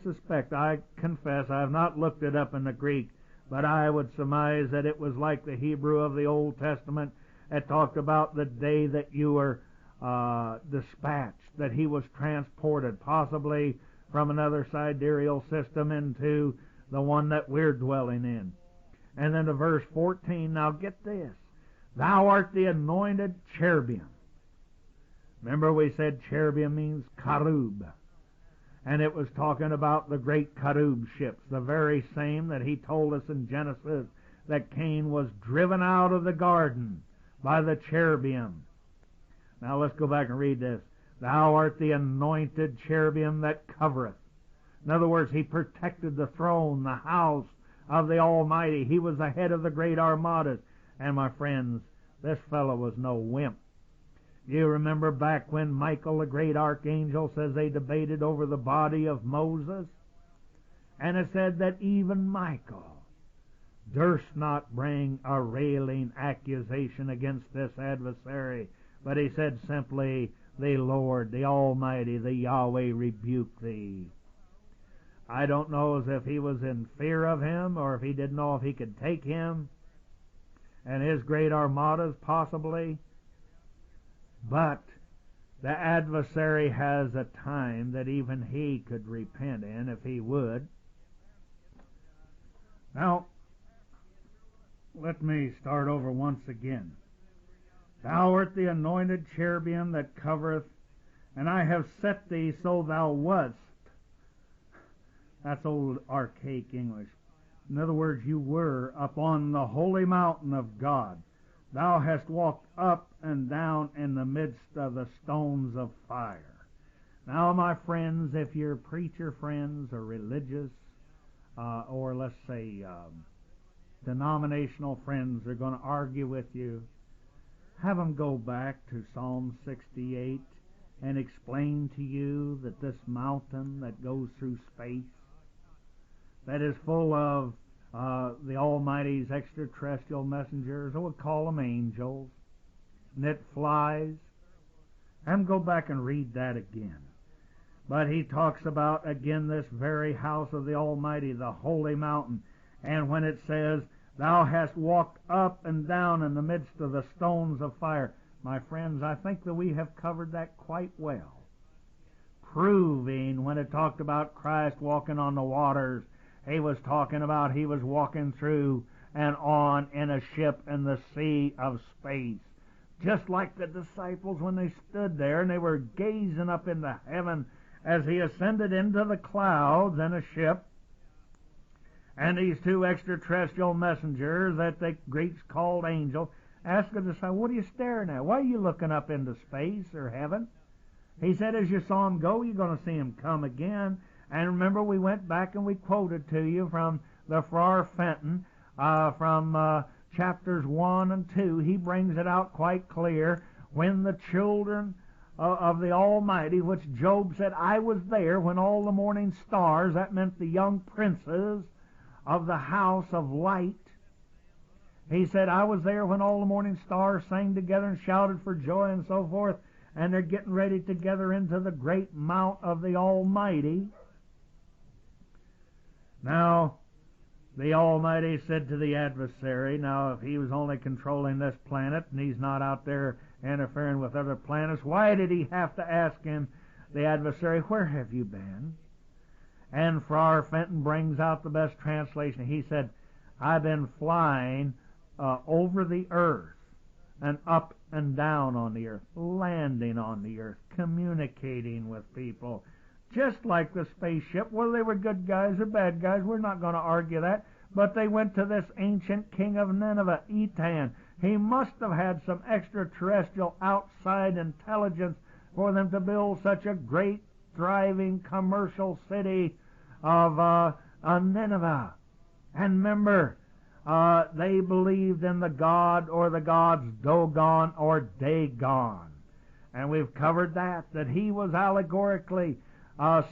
confess, I have not looked it up in the Greek, but I would surmise that it was like the Hebrew of the Old Testament. It talked about the day that you were dispatched, that he was transported, possibly from another sidereal system into the one that we're dwelling in. And then to verse 14, now get this. Thou art the anointed cherubim. Remember we said cherubim means karub. And it was talking about the great karub ships, the very same that he told us in Genesis that Cain was driven out of the garden by the cherubim. Now let's go back and read this. Thou art the anointed cherubim that covereth. In other words, he protected the throne, the house of the Almighty. He was the head of the great armadas. And my friends, this fellow was no wimp. You remember back when Michael, the great archangel, says they debated over the body of Moses? And it said that even Michael durst not bring a railing accusation against this adversary, but he said simply, the Lord, the Almighty, the Yahweh rebuke thee. I don't know as if he was in fear of him, or if he didn't know if he could take him and his great armadas, possibly. But the adversary has a time that even he could repent in if he would. Now, let me start over once again. Thou art the anointed cherubim that covereth, and I have set thee so thou wast. That's old archaic English. In other words, you were upon the holy mountain of God. Thou hast walked up and down in the midst of the stones of fire. Now, my friends, if your preacher friends or religious, or let's say denominational friends are going to argue with you, have them go back to Psalm 68 and explain to you that this mountain that goes through space, that is full of the Almighty's extraterrestrial messengers, or we'll call them angels, and it flies. And go back and read that again. But he talks about, again, this very house of the Almighty, the holy mountain. And when it says, thou hast walked up and down in the midst of the stones of fire, my friends, I think that we have covered that quite well. Proving, when it talked about Christ walking on the waters, he was talking about he was walking through and on in a ship in the sea of space. Just like the disciples when they stood there and they were gazing up into heaven as he ascended into the clouds in a ship. And these two extraterrestrial messengers that the Greeks called angels asked the disciples, what are you staring at? Why are you looking up into space or heaven? He said, as you saw him go, you're going to see him come again. And remember, we went back and we quoted to you from the Friar Fenton, from chapters 1 and 2. He brings it out quite clear. When the children of the Almighty, which Job said, I was there when all the morning stars, that meant the young princes of the house of light. He said, I was there when all the morning stars sang together and shouted for joy and so forth. And they're getting ready together into the great mount of the Almighty. Now, the Almighty said to the adversary, now if he was only controlling this planet and he's not out there interfering with other planets, why did he have to ask him, the adversary, where have you been? And Friar Fenton brings out the best translation. He said, I've been flying over the earth and up and down on the earth, landing on the earth, communicating with people. Just like the spaceship, whether they were good guys or bad guys, we're not going to argue that. But they went to this ancient king of Nineveh, Etan. He must have had some extraterrestrial outside intelligence for them to build such a great, thriving commercial city of Nineveh. And remember, they believed in the god or the gods Dogon or Dagon. And we've covered that he was allegorically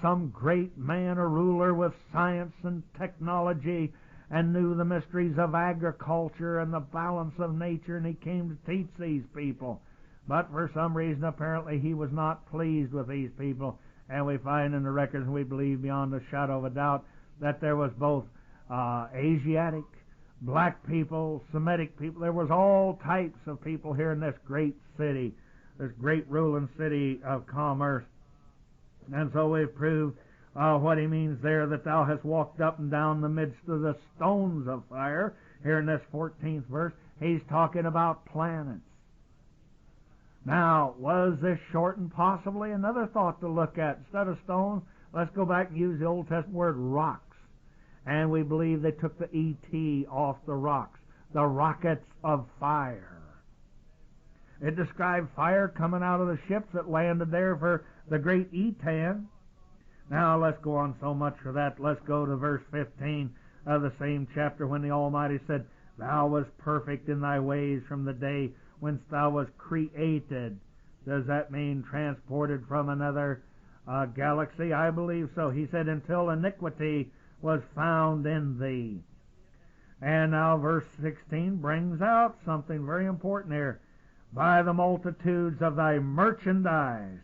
some great man or ruler with science and technology and knew the mysteries of agriculture and the balance of nature, and he came to teach these people. But for some reason, apparently, he was not pleased with these people. And we find in the records, and we believe beyond a shadow of a doubt, that there was both Asiatic, black people, Semitic people. There was all types of people here in this great city, this great ruling city of commerce. And so we've proved what he means there, that thou hast walked up and down the midst of the stones of fire. Here in this 14th verse, he's talking about planets. Now, was this shortened? Possibly. Another thought to look at. Instead of stones, let's go back and use the Old Testament word rocks. And we believe they took the E-T off the rocks, the rockets of fire. It described fire coming out of the ships that landed there for the great Etan. Now, let's go on so much for that. Let's go to verse 15 of the same chapter, when the Almighty said, thou wast perfect in thy ways from the day whence thou wast created. Does that mean transported from another galaxy? I believe so. He said, until iniquity was found in thee. And now verse 16 brings out something very important here. By the multitudes of thy merchandise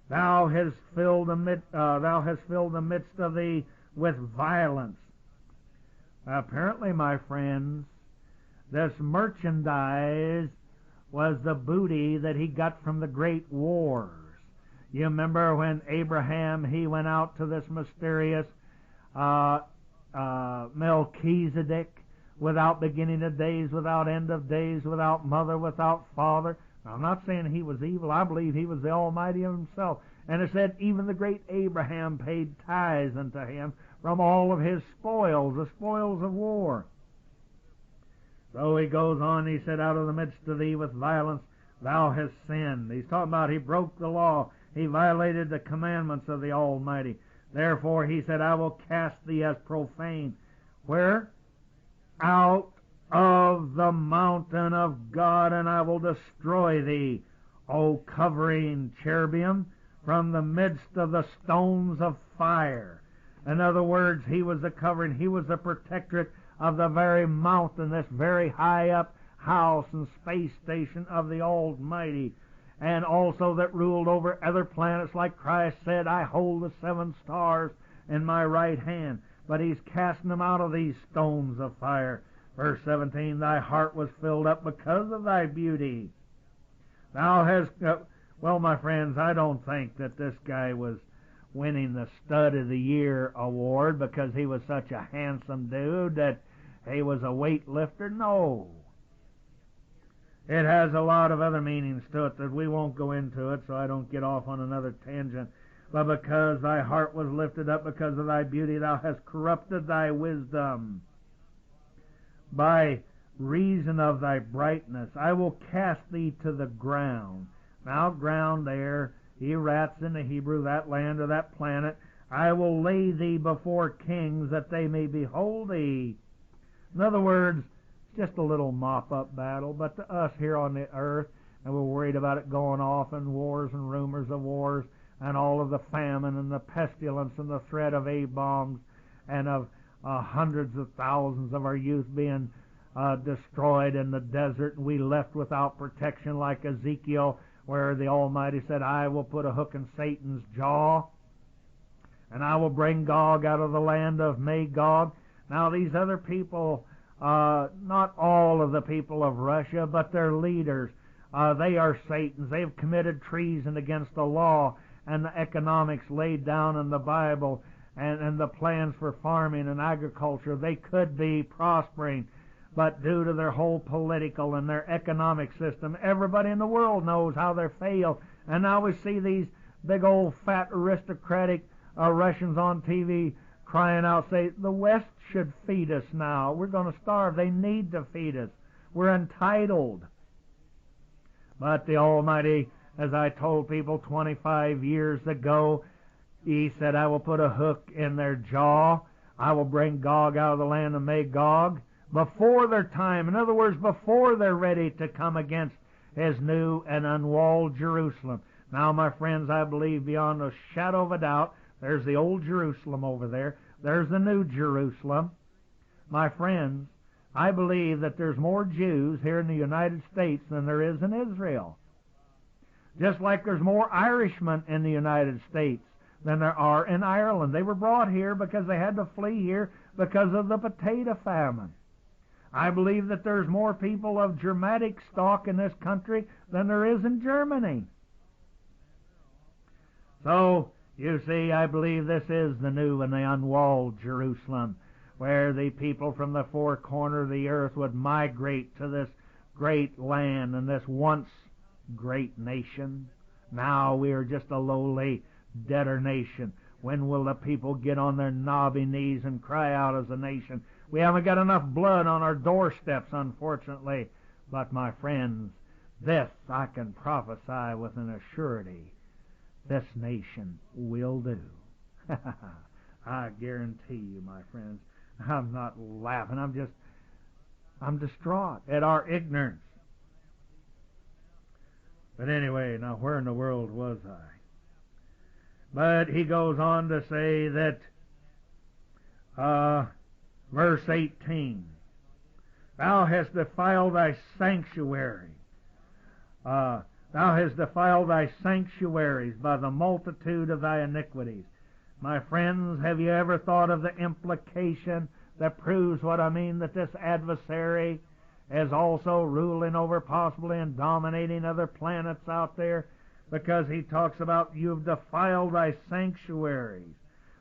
thou hast filled the midst of thee with violence. Apparently, my friends, this merchandise was the booty that he got from the great wars. You remember when Abraham, he went out to this mysterious Melchizedek, without beginning of days, without end of days, without mother, without father. Now, I'm not saying he was evil. I believe he was the Almighty himself. And it said even the great Abraham paid tithes unto him from all of his spoils, the spoils of war. So he goes on, he said, out of the midst of thee with violence thou hast sinned. He's talking about he broke the law. He violated the commandments of the Almighty. Therefore, he said, I will cast thee as profane. Where? Out of the mountain of God, and I will destroy thee, O covering cherubim, from the midst of the stones of fire. In other words, he was the covering, he was the protectorate of the very mountain, this very high up house and space station of the Almighty, and also that ruled over other planets, like Christ said, I hold the 7 stars in my right hand. But he's casting them out of these stones of fire. Verse 17, thy heart was filled up because of thy beauty. Thou hast... well, my friends, I don't think that this guy was winning the Stud of the Year award because he was such a handsome dude that he was a weightlifter. No. It has a lot of other meanings to it that we won't go into it, so I don't get off on another tangent. But because thy heart was lifted up because of thy beauty, thou hast corrupted thy wisdom. By reason of thy brightness, I will cast thee to the ground. Now, ground there, Eretz in the Hebrew, that land or that planet. I will lay thee before kings that they may behold thee. In other words, it's just a little mop-up battle, but to us here on the earth, and we're worried about it going off and wars and rumors of wars, and all of the famine and the pestilence and the threat of A-bombs and of hundreds of thousands of our youth being destroyed in the desert, and we left without protection like Ezekiel, where the Almighty said, I will put a hook in Satan's jaw, and I will bring Gog out of the land of Magog. Now these other people, not all of the people of Russia, but their leaders, they are Satan's. They've committed treason against the law and the economics laid down in the Bible, and the plans for farming and agriculture. They could be prospering, but due to their whole political and their economic system, everybody in the world knows how they're failed. And now we see these big old fat aristocratic Russians on TV crying out, say, the West should feed us now. We're going to starve. They need to feed us. We're entitled. But the Almighty, as I told people 25 years ago, he said, I will put a hook in their jaw. I will bring Gog out of the land of Magog before their time. In other words, before they're ready to come against his new and unwalled Jerusalem. Now, my friends, I believe beyond a shadow of a doubt, there's the old Jerusalem over there. There's the new Jerusalem. My friends, I believe that there's more Jews here in the United States than there is in Israel. Just like there's more Irishmen in the United States than there are in Ireland. They were brought here because they had to flee here because of the potato famine. I believe that there's more people of Germanic stock in this country than there is in Germany. So, you see, I believe this is the new and the unwalled Jerusalem, where the people from the four corners of the earth would migrate to this great land and this once great nation. Now we are just a lowly, debtor nation. When will the people get on their knobby knees and cry out as a nation? We haven't got enough blood on our doorsteps, unfortunately. But, my friends, this I can prophesy with an assurity. This nation will do. I guarantee you, my friends. I'm not laughing. I'm distraught at our ignorance. But anyway, now where in the world was I? But he goes on to say that, verse 18, thou hast defiled thy sanctuary. Thou hast defiled thy sanctuaries by the multitude of thy iniquities. My friends, have you ever thought of the implication that proves what I mean, that this adversary is also ruling over possibly and dominating other planets out there? Because he talks about you've defiled thy sanctuaries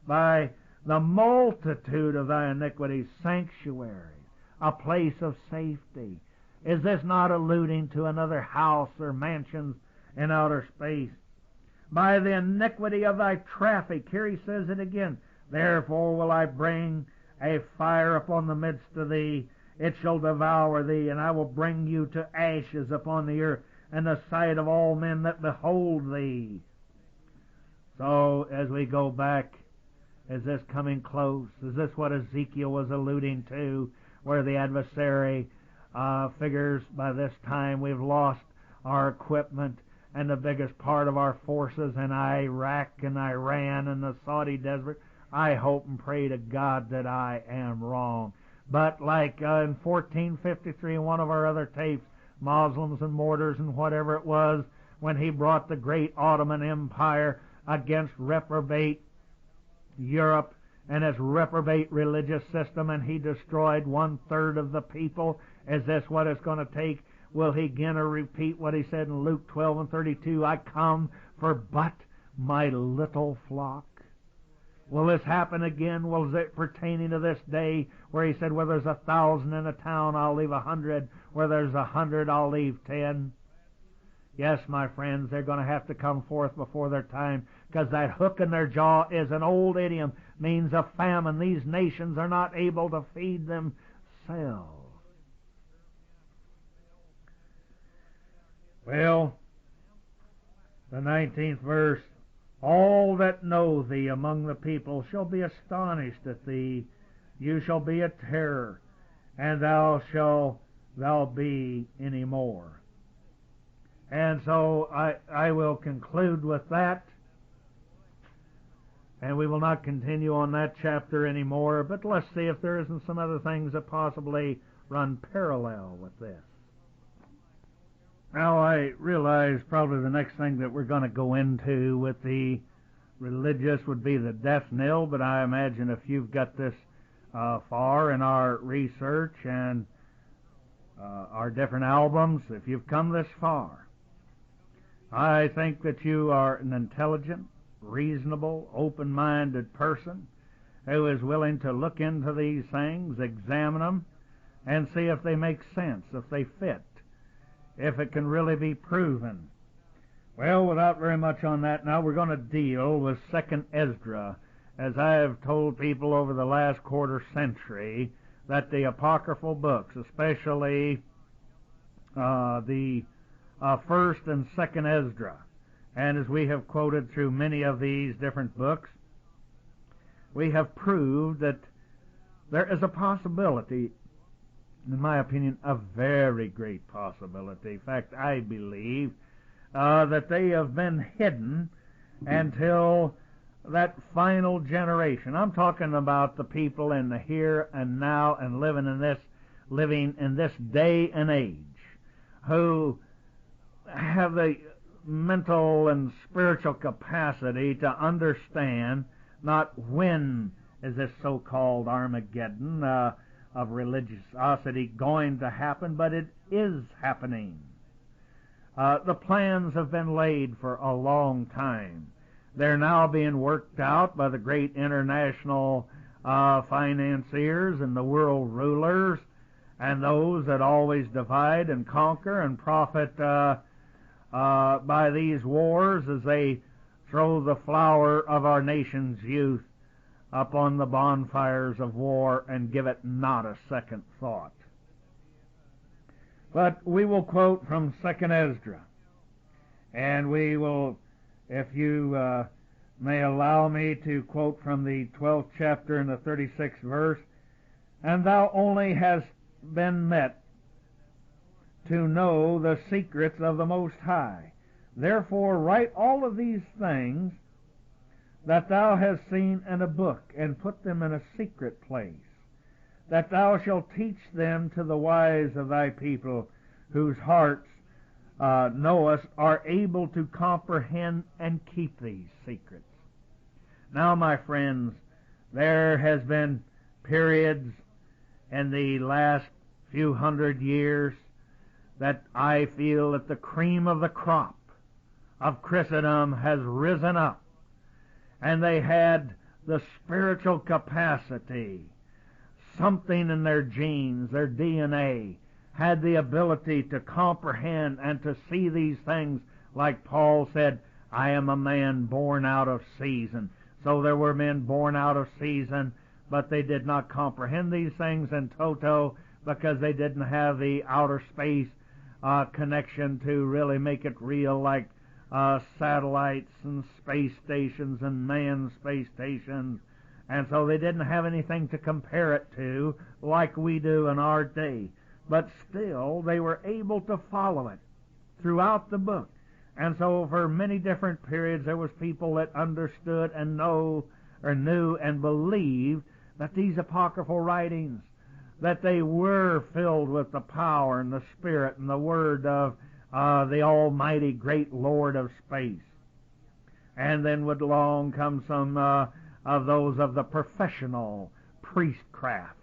by the multitude of thy iniquities. Sanctuary, a place of safety. Is this not alluding to another house or mansions in outer space? By the iniquity of thy traffic. Here he says it again. Therefore will I bring a fire upon the midst of thee. It shall devour thee, and I will bring you to ashes upon the earth, and the sight of all men that behold thee. So, as we go back, is this coming close? Is this what Ezekiel was alluding to, where the adversary figures by this time we've lost our equipment and the biggest part of our forces in Iraq and Iran and the Saudi desert? I hope and pray to God that I am wrong. But like in 1453, in one of our other tapes, Muslims and Mortars and whatever it was, when he brought the great Ottoman Empire against reprobate Europe and its reprobate religious system, and he destroyed 1/3 of the people. Is this what it's going to take? Will he again repeat what he said in Luke 12:32? I come for but my little flock. Will this happen again? Was it pertaining to this day where he said, where there's 1,000 in a town, I'll leave 100. Where there's 100, I'll leave 10. Yes, my friends, they're going to have to come forth before their time, because that hook in their jaw is an old idiom, means a famine. These nations are not able to feed themselves. Well, the 19th verse, all that know thee among the people shall be astonished at thee. You shall be a terror, and thou be any more. And so I will conclude with that, and we will not continue on that chapter anymore, but let's see if there isn't some other things that possibly run parallel with this. Now, I realize probably the next thing that we're going to go into with the religious would be the death knell, but I imagine if you've got this far in our research and our different albums, if you've come this far, I think that you are an intelligent, reasonable, open-minded person who is willing to look into these things, examine them, and see if they make sense, if they fit, if it can really be proven. Well, without very much on that now, we're going to deal with 2nd Esdras. As I have told people over the last quarter century, that the apocryphal books, especially the 1st and 2nd Esdras, and as we have quoted through many of these different books, we have proved that there is a possibility, in my opinion, a very great possibility. In fact, I believe that they have been hidden until that final generation. I'm talking about the people in the here and now and living in this day and age, who have the mental and spiritual capacity to understand not when is this so-called Armageddon of religiosity going to happen, but it is happening. The plans have been laid for a long time. They're now being worked out by the great international financiers and the world rulers and those that always divide and conquer and profit by these wars as they throw the flower of our nation's youth upon the bonfires of war and give it not a second thought. But we will quote from 2nd Esdras, and we will, if you may allow me to quote from the 12th chapter and the 36th verse, and thou only hast been met to know the secrets of the Most High. Therefore write all of these things that thou hast seen in a book, and put them in a secret place, that thou shalt teach them to the wise of thy people, whose hearts knowest, are able to comprehend and keep these secrets. Now, my friends, there has been periods in the last few hundred years that I feel that the cream of the crop of Christendom has risen up, and they had the spiritual capacity, something in their genes, their DNA, had the ability to comprehend and to see these things, like Paul said, I am a man born out of season. So there were men born out of season, but they did not comprehend these things in toto, because they didn't have the outer space connection to really make it real, like satellites and space stations and manned space stations. And so they didn't have anything to compare it to like we do in our day. But still, they were able to follow it throughout the book. And so for many different periods, there was people that understood and knew and believed that these apocryphal writings that they were filled with the power and the Spirit and the Word of the Almighty Great Lord of Space. And then would along come some of those of the professional priestcraft.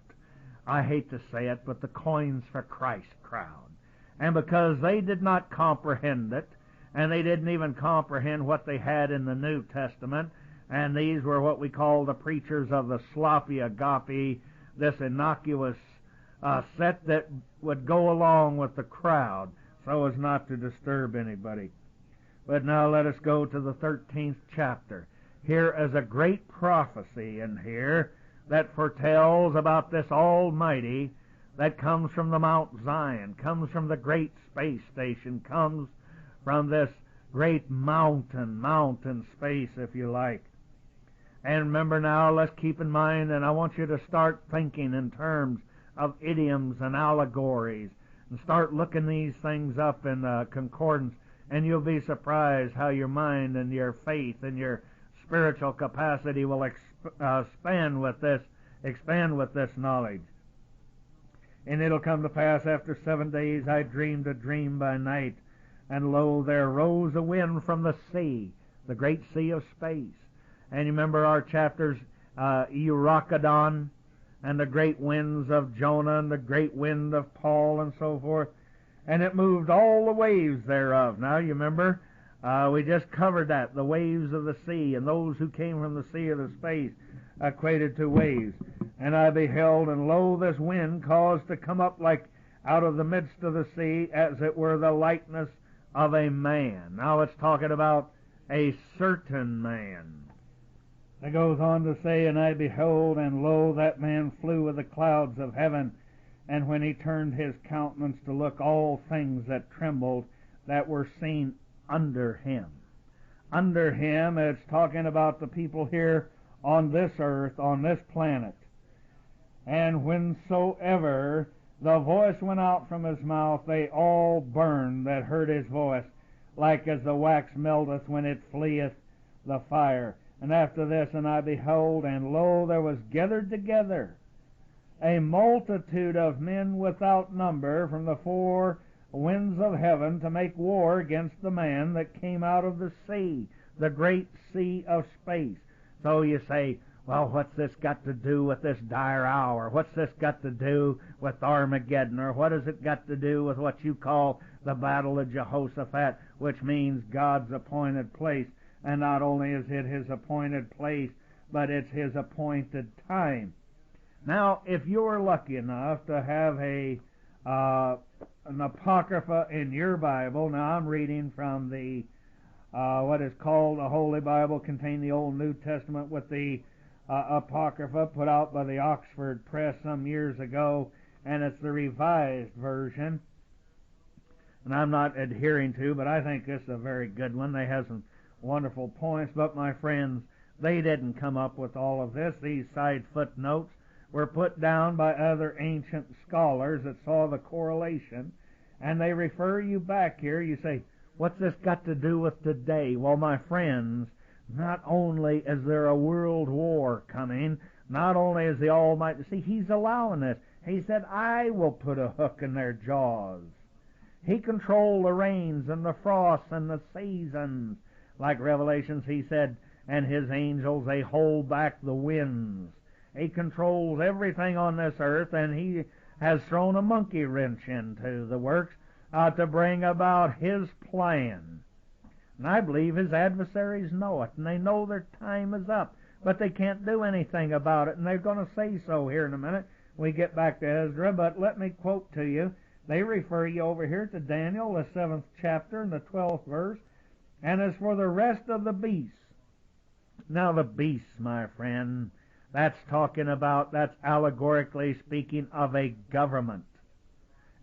I hate to say it, but the coins for Christ crowd. And because they did not comprehend it, and they didn't even comprehend what they had in the New Testament, and these were what we call the preachers of the sloppy agape, this innocuous set that would go along with the crowd so as not to disturb anybody. But now let us go to the 13th chapter. Here is a great prophecy in here that foretells about this Almighty that comes from the Mount Zion, comes from the great space station, comes from this great mountain space, if you like. And remember now, let's keep in mind, and I want you to start thinking in terms of idioms and allegories, and start looking these things up in concordance, and you'll be surprised how your mind and your faith and your spiritual capacity will expand with this knowledge. And it'll come to pass after 7 days I dreamed a dream by night, and lo, there rose a wind from the sea, the great sea of space. And you remember our chapters, Eurocadon, and the great winds of Jonah, and the great wind of Paul, and so forth. And it moved all the waves thereof. Now, you remember, we just covered that, the waves of the sea, and those who came from the sea of the space equated to waves. And I beheld, and lo, this wind caused to come up like out of the midst of the sea, as it were the likeness of a man. Now it's talking about a certain man. It goes on to say, and I beheld, and lo, that man flew with the clouds of heaven, and when he turned his countenance to look, all things that trembled that were seen under him. Under him, it's talking about the people here on this earth, on this planet. And whensoever the voice went out from his mouth, they all burned that heard his voice, like as the wax melteth when it fleeth the fire. And after this, and I beheld, and lo, there was gathered together a multitude of men without number from the four winds of heaven to make war against the man that came out of the sea, the great sea of space. So you say, well, what's this got to do with this dire hour? What's this got to do with Armageddon? Or what has it got to do with what you call the Battle of Jehoshaphat, which means God's appointed place? And not only is it his appointed place, but it's his appointed time. Now, if you're lucky enough to have an Apocrypha in your Bible, now I'm reading from the what is called the Holy Bible, contain the Old and New Testament with the Apocrypha, put out by the Oxford Press some years ago, and it's the Revised Version. And I'm not adhering to, but I think this is a very good one. They have some wonderful points, but my friends, they didn't come up with all of this. These side footnotes were put down by other ancient scholars that saw the correlation, and they refer you back here. You say, what's this got to do with today? Well, my friends, not only is there a world war coming, not only is the Almighty, see, he's allowing this. He said, I will put a hook in their jaws. He controlled the rains and the frosts and the seasons. Like Revelations, he said, and his angels, they hold back the winds. He controls everything on this earth, and he has thrown a monkey wrench into the works to bring about his plan. And I believe his adversaries know it, and they know their time is up, but they can't do anything about it, and they're going to say so here in a minute when we get back to Ezra. But let me quote to you. They refer you over here to Daniel, the 7th chapter, and the 12th verse. And as for the rest of the beasts, now the beasts, my friend, that's allegorically speaking of a government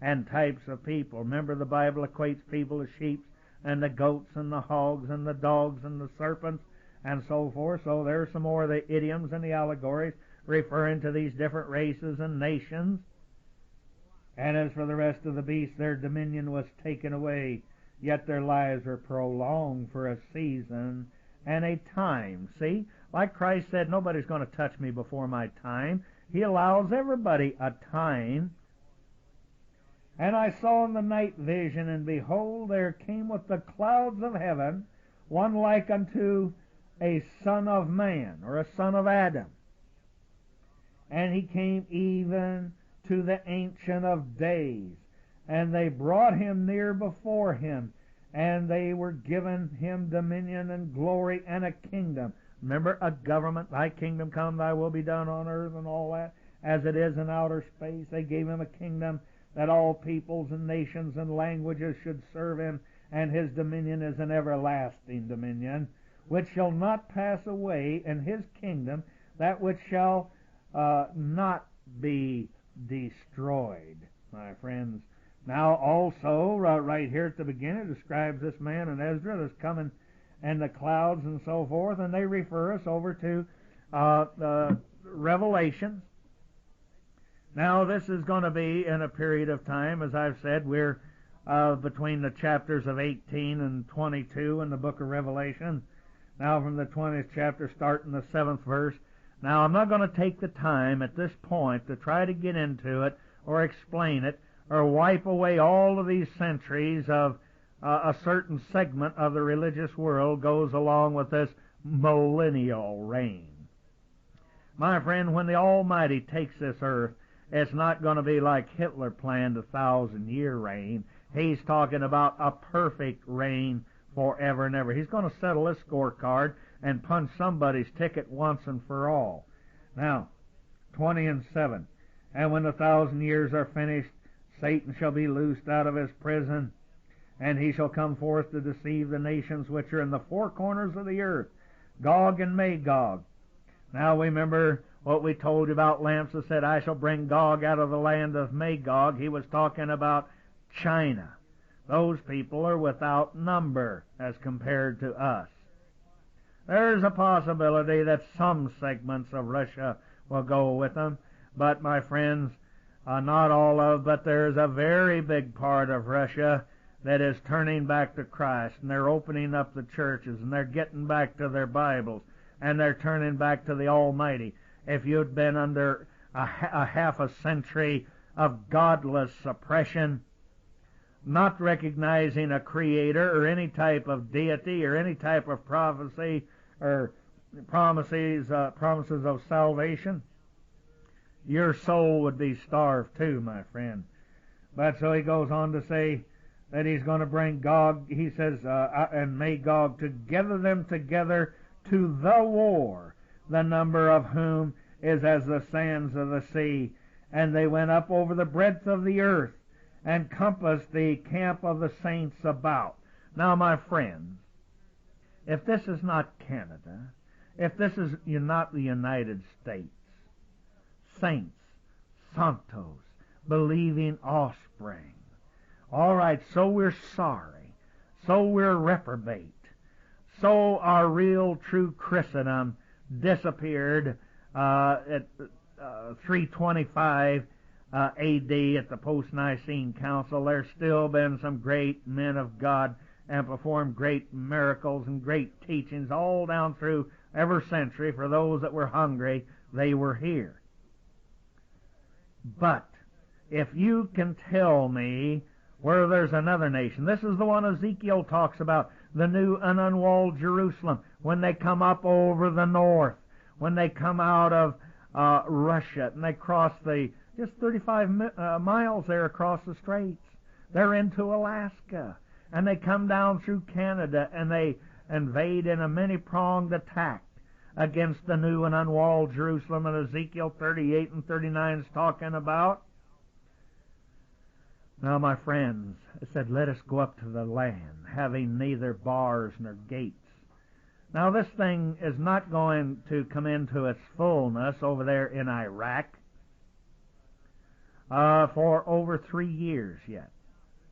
and types of people. Remember, the Bible equates people to sheep and the goats and the hogs and the dogs and the serpents and so forth. So there's some more of the idioms and the allegories referring to these different races and nations. And as for the rest of the beasts, their dominion was taken away, yet their lives were prolonged for a season and a time. See, like Christ said, nobody's going to touch me before my time. He allows everybody a time. And I saw in the night vision, and behold, there came with the clouds of heaven one like unto a son of man, or a son of Adam. And he came even to the Ancient of Days, and they brought him near before him, and they were given him dominion and glory and a kingdom. Remember, a government, thy kingdom come, thy will be done on earth, and all that, as it is in outer space. They gave him a kingdom that all peoples and nations and languages should serve him, and his dominion is an everlasting dominion, which shall not pass away, and his kingdom that which shall not be destroyed, my friends. Now also, right here at the beginning, it describes this man in Ezra that's coming and the clouds and so forth, and they refer us over to Revelation. Now, this is going to be in a period of time, as I've said, we're between the chapters of 18 and 22 in the book of Revelation. Now, from the 20th chapter, starting the 7th verse. Now, I'm not going to take the time at this point to try to get into it or explain it or wipe away all of these centuries of a certain segment of the religious world goes along with this millennial reign. My friend, when the Almighty takes this earth, it's not going to be like Hitler planned a 1,000-year reign. He's talking about a perfect reign forever and ever. He's going to settle this scorecard and punch somebody's ticket once and for all. Now, 20 and 7. And when the 1,000 years are finished, Satan shall be loosed out of his prison, and he shall come forth to deceive the nations which are in the four corners of the earth, Gog and Magog. Now remember what we told you about lamps that said, I shall bring Gog out of the land of Magog. He was talking about China. Those people are without number as compared to us. There's a possibility that some segments of Russia will go with them, but my friends, not all of, but there's a very big part of Russia that is turning back to Christ, and they're opening up the churches, and they're getting back to their Bibles, and they're turning back to the Almighty. If you'd been under a half a century of godless suppression, not recognizing a creator or any type of deity or any type of prophecy or promises of salvation, your soul would be starved too, my friend. But so he goes on to say that he's going to bring Gog, he says, and Magog, to gather them together to the war, the number of whom is as the sands of the sea. And they went up over the breadth of the earth, and compassed the camp of the saints about. Now, my friends, if this is not Canada, if this is not the United States, saints, santos, believing offspring, all right, so we're sorry, so we're reprobate, so our real true Christendom disappeared at 325 A.D. at the Post-Nicene Council. There's still been some great men of God and performed great miracles and great teachings all down through every century. For those that were hungry, they were here. But if you can tell me where there's another nation, this is the one Ezekiel talks about, the new and unwalled Jerusalem, when they come up over the north, when they come out of Russia and they cross the just 35 miles there across the straits. They're into Alaska, and they come down through Canada, and they invade in a many-pronged attack against the new and unwalled Jerusalem, and Ezekiel 38 and 39 is talking about. Now, my friends, it said, let us go up to the land, having neither bars nor gates. Now, this thing is not going to come into its fullness over there in Iraq for over 3 years yet.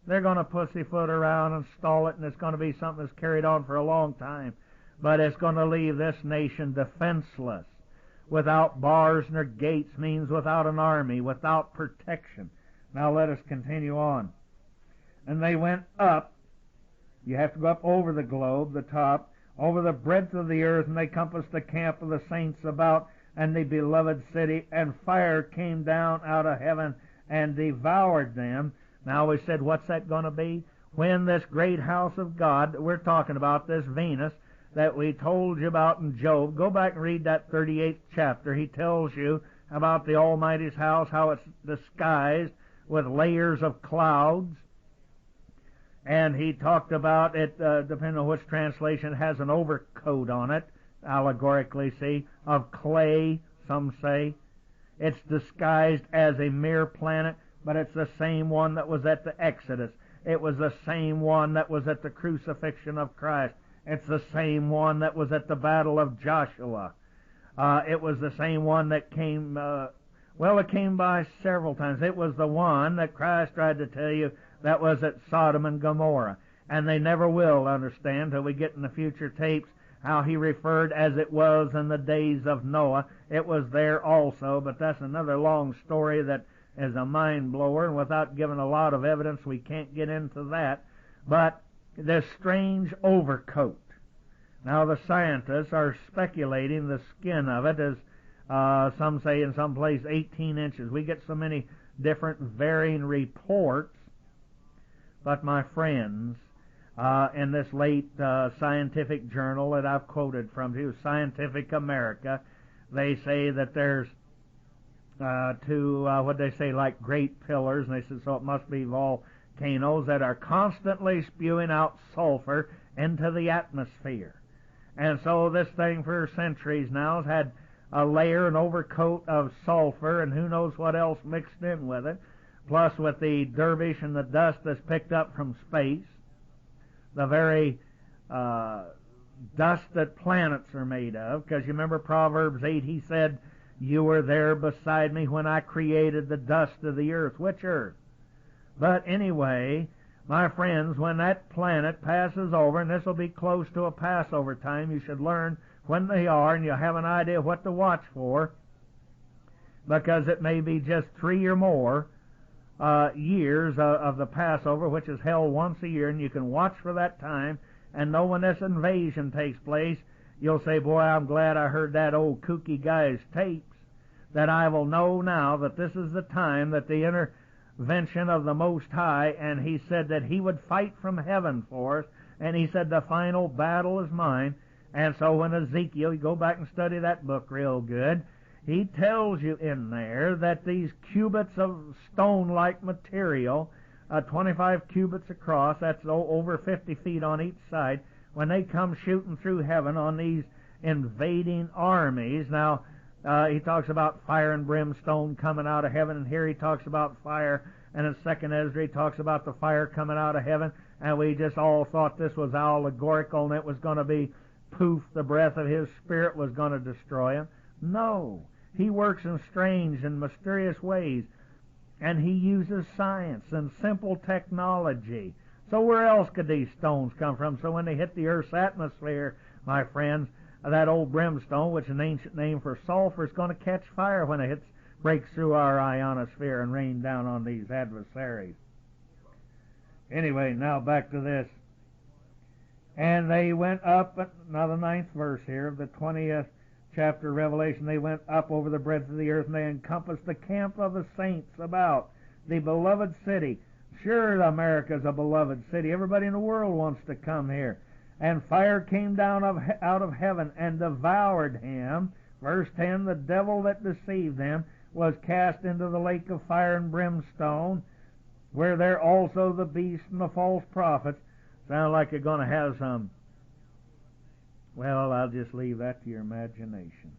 They're going to pussyfoot around and stall it, and it's going to be something that's carried on for a long time. But it's going to leave this nation defenseless. Without bars nor gates means without an army, without protection. Now let us continue on. And they went up. You have to go up over the globe, the top, over the breadth of the earth, and they compassed the camp of the saints about. and the beloved city, and fire came down out of heaven and devoured them. Now we said, what's that going to be? When this great house of God that we're talking about, this Venus, that we told you about in Job, go back and read that 38th chapter. He tells you about the Almighty's house, how it's disguised with layers of clouds. And he talked about it, depending on which translation, it has an overcoat on it, allegorically, see, of clay, some say. It's disguised as a mere planet, but it's the same one that was at the Exodus. It was the same one that was at the crucifixion of Christ. It's the same one that was at the battle of Joshua. It was the same one that came, it came by several times. It was the one that Christ tried to tell you that was at Sodom and Gomorrah. And they never will understand till we get in the future tapes how he referred as it was in the days of Noah. It was there also, but that's another long story that is a mind blower, and without giving a lot of evidence we can't get into that. But this strange overcoat. Now the scientists are speculating the skin of it is, some say in some place 18 inches. We get so many different varying reports. But my friends, in this late scientific journal that I've quoted from to, Scientific America, they say that there's what they say, like great pillars, and they said so it must be volcanoes that are constantly spewing out sulfur into the atmosphere. And so this thing for centuries now has had a layer, an overcoat of sulfur, and who knows what else mixed in with it, plus with the dervish and the dust that's picked up from space, the very dust that planets are made of. Because you remember Proverbs 8, he said, "You were there beside me when I created the dust of the earth." Which earth? But anyway, my friends, when that planet passes over, and this will be close to a Passover time, you should learn when they are, and you'll have an idea what to watch for, because it may be just 3 or more years of the Passover, which is held once a year, and you can watch for that time and know when this invasion takes place. You'll say, boy, I'm glad I heard that old kooky guy's tapes, that I will know now that this is the time that the intervention of the Most High, and he said that he would fight from heaven for us, and he said the final battle is mine. And so when Ezekiel, you go back and study that book real good, he tells you in there that these cubits of stone-like material, 25 cubits across, that's over 50 feet on each side, when they come shooting through heaven on these invading armies. Now, he talks about fire and brimstone coming out of heaven, and here he talks about fire, and in 2nd Ezra he talks about the fire coming out of heaven, and we just all thought this was allegorical and it was going to be poof, the breath of his spirit was going to destroy him. No, he works in strange and mysterious ways, and he uses science and simple technology. So where else could these stones come from? So when they hit the Earth's atmosphere, my friends, that old brimstone, which is an ancient name for sulfur, is going to catch fire when it breaks through our ionosphere and rain down on these adversaries. Anyway, now back to this. And they went up, now the 9th verse here of the 20th chapter of Revelation, they went up over the breadth of the earth, and they encompassed the camp of the saints about, the beloved city. Sure, America's a beloved city. Everybody in the world wants to come here. And fire came down out of heaven and devoured him. Verse 10, the devil that deceived them was cast into the lake of fire and brimstone, where there also the beast and the false prophets. Sound like you're going to have some. Well, I'll just leave that to your imagination.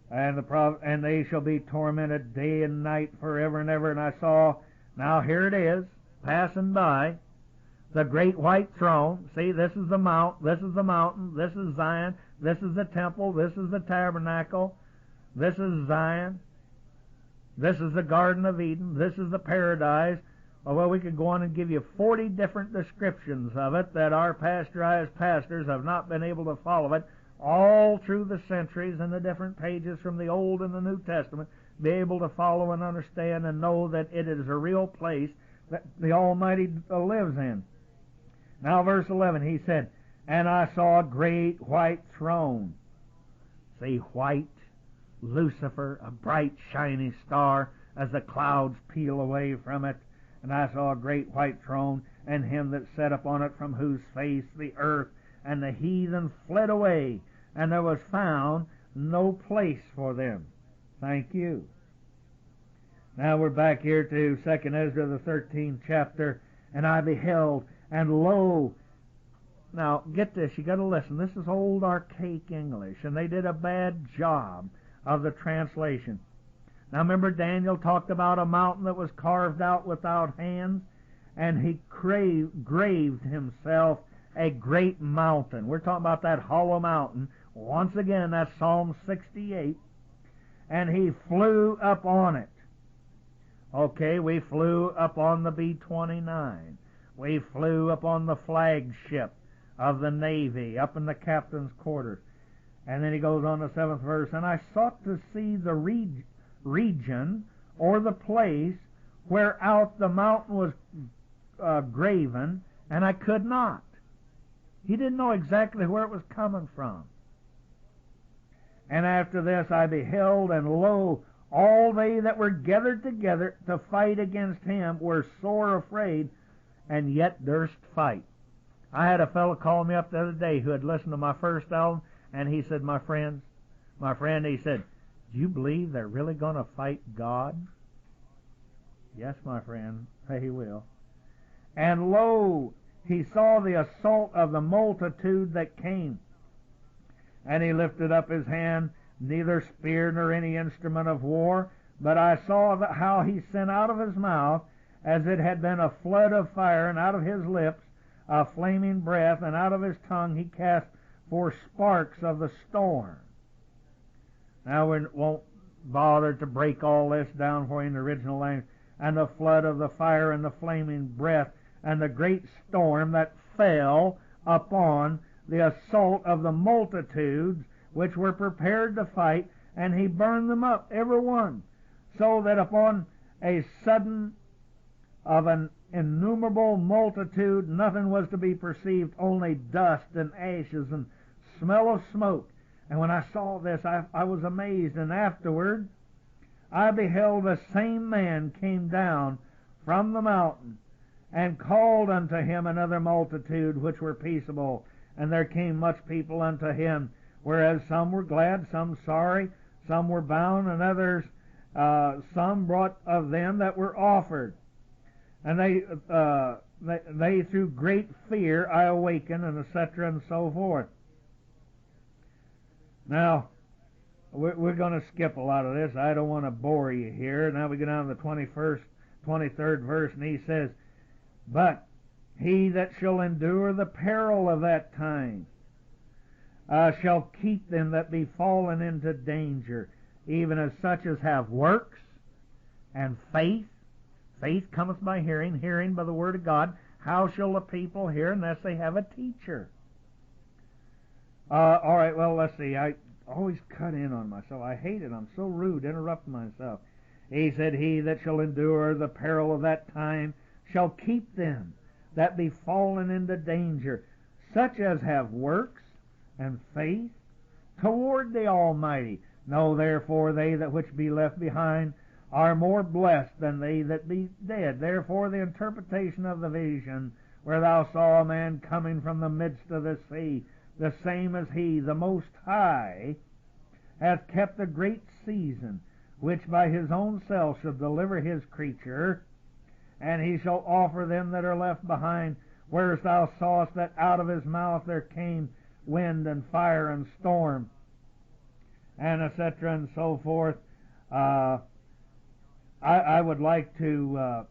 And they shall be tormented day and night forever and ever. And I saw, now here it is, passing by, the great white throne. See, this is the mount, this is the mountain, this is Zion, this is the temple, this is the tabernacle, this is Zion, this is the Garden of Eden, this is the paradise. Well, we could go on and give you 40 different descriptions of it that our pasteurized pastors have not been able to follow it all through the centuries and the different pages from the Old and the New Testament, be able to follow and understand and know that it is a real place that the Almighty lives in. Now, verse 11, he said, and I saw a great white throne. See, white, Lucifer, a bright shiny star, as the clouds peel away from it. And I saw a great white throne, and him that sat upon it, from whose face the earth and the heathen fled away, and there was found no place for them. Thank you. Now we're back here to 2nd Ezra, the 13th chapter. And I beheld, and lo... Now, get this, you got to listen. This is old archaic English, and they did a bad job of the translation. Now, remember Daniel talked about a mountain that was carved out without hands, and he graved himself a great mountain. We're talking about that hollow mountain. Once again, that's Psalm 68. And he flew up on it. Okay, we flew up on the B-29. We flew up on the flagship of the Navy, up in the captain's quarters. And then he goes on the 7th verse, and I sought to see the region, or the place, whereout the mountain was graven, and I could not. He didn't know exactly where it was coming from. And after this I beheld, and lo, all they that were gathered together to fight against him were sore afraid, and yet durst fight. I had a fellow call me up the other day who had listened to my first album, and he said, my friend, he said, do you believe they're really going to fight God? Yes, my friend, they will. And lo, he saw the assault of the multitude that came. And he lifted up his hand, neither spear nor any instrument of war, but I saw how he sent out of his mouth, as it had been a flood of fire, and out of his lips a flaming breath, and out of his tongue he cast forth sparks of the storm. Now we won't bother to break all this down for you in the original language. And the flood of the fire, and the flaming breath, and the great storm that fell upon the assault of the multitudes which were prepared to fight, and he burned them up, every one, so that upon a sudden of an innumerable multitude nothing was to be perceived, only dust and ashes and smell of smoke. And when I saw this, I was amazed. And afterward I beheld the same man came down from the mountain, and called unto him another multitude which were peaceable. And there came much people unto him, whereas some were glad, some sorry, some were bound, and others some brought of them that were offered. And they through great fear I awakened, and etc., and so forth. Now, we're going to skip a lot of this. I don't want to bore you here. Now we go down to the 23rd verse, and he says, but he that shall endure the peril of that time shall keep them that be fallen into danger, even as such as have works and faith. Faith cometh by hearing, hearing by the word of God. How shall the people hear unless they have a teacher? All right, well, let's see. I always cut in on myself. I hate it. I'm so rude, interrupting myself. He said, he that shall endure the peril of that time shall keep them that be fallen into danger, such as have works and faith toward the Almighty. Know therefore they that which be left behind are more blessed than they that be dead. Therefore the interpretation of the vision, where thou saw a man coming from the midst of the sea, the same as he, the Most High, hath kept a great season, which by his own self shall deliver his creature, and he shall offer them that are left behind. Whereas thou sawest that out of his mouth there came wind and fire and storm, and etc., and so forth. I would like to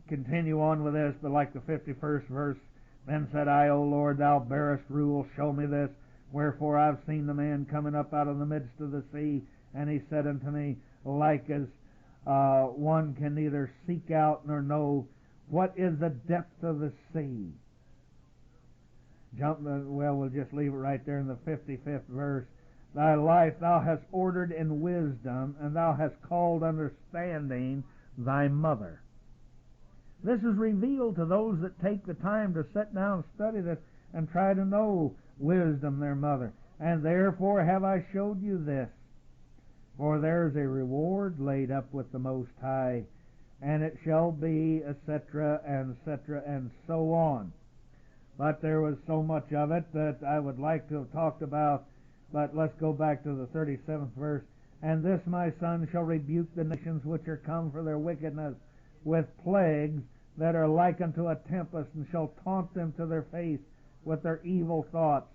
continue on with this, but like the 51st verse, then said I, O Lord, thou bearest rule, show me this. Wherefore I've seen the man coming up out of the midst of the sea, and he said unto me, like as one can neither seek out nor know what is the depth of the sea. We'll just leave it right there in the 55th verse. Thy life thou hast ordered in wisdom, and thou hast called understanding thy mother. This is revealed to those that take the time to sit down and study this and try to know wisdom, their mother. And therefore have I showed you this. for there's a reward laid up with the Most High, and it shall be, etc., and etc., and so on. But there was so much of it that I would like to have talked about, but let's go back to the 37th verse. And this my son shall rebuke the nations which are come for their wickedness with plagues that are like unto a tempest, and shall taunt them to their face with their evil thoughts,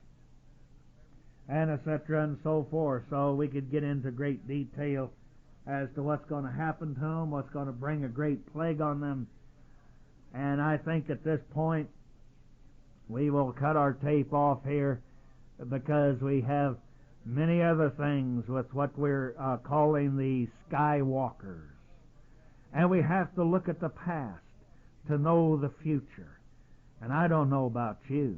and etc., and so forth. So we could get into great detail as to what's going to happen to them, what's going to bring a great plague on them. And I think at this point we will cut our tape off here, because we have many other things with what we're calling the SKYWALKERS. And we have to look at the past to know the future. And I don't know about you,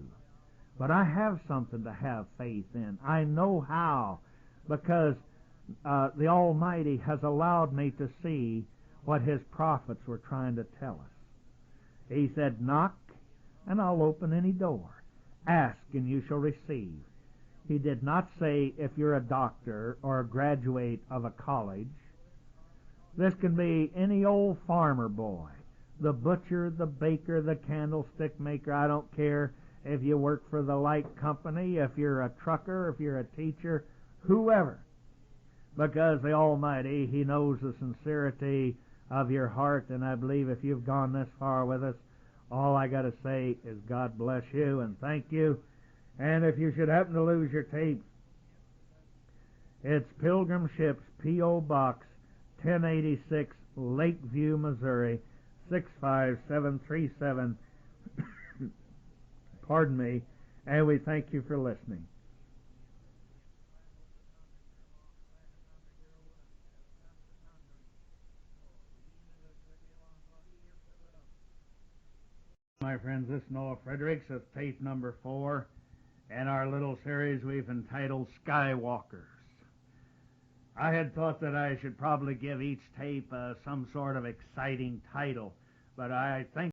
but I have something to have faith in. I know how, because the Almighty has allowed me to see what His prophets were trying to tell us. He said, knock, and I'll open any door. Ask, and you shall receive. He did not say if you're a doctor or a graduate of a college. This can be any old farmer boy, the butcher, the baker, the candlestick maker. I don't care if you work for the light company, if you're a trucker, if you're a teacher, whoever. Because the Almighty, He knows the sincerity of your heart, and I believe if you've gone this far with us, all I got to say is God bless you and thank you. And if you should happen to lose your tapes, it's Pilgrim Ships, P.O. Box 1086, Lakeview, Missouri 65737. Pardon me. And we thank you for listening. My friends, this is Noah Fredericks. It's tape number 4 in our little series we've entitled SKYWALKERS. I had thought that I should probably give each tape some sort of exciting title, but I think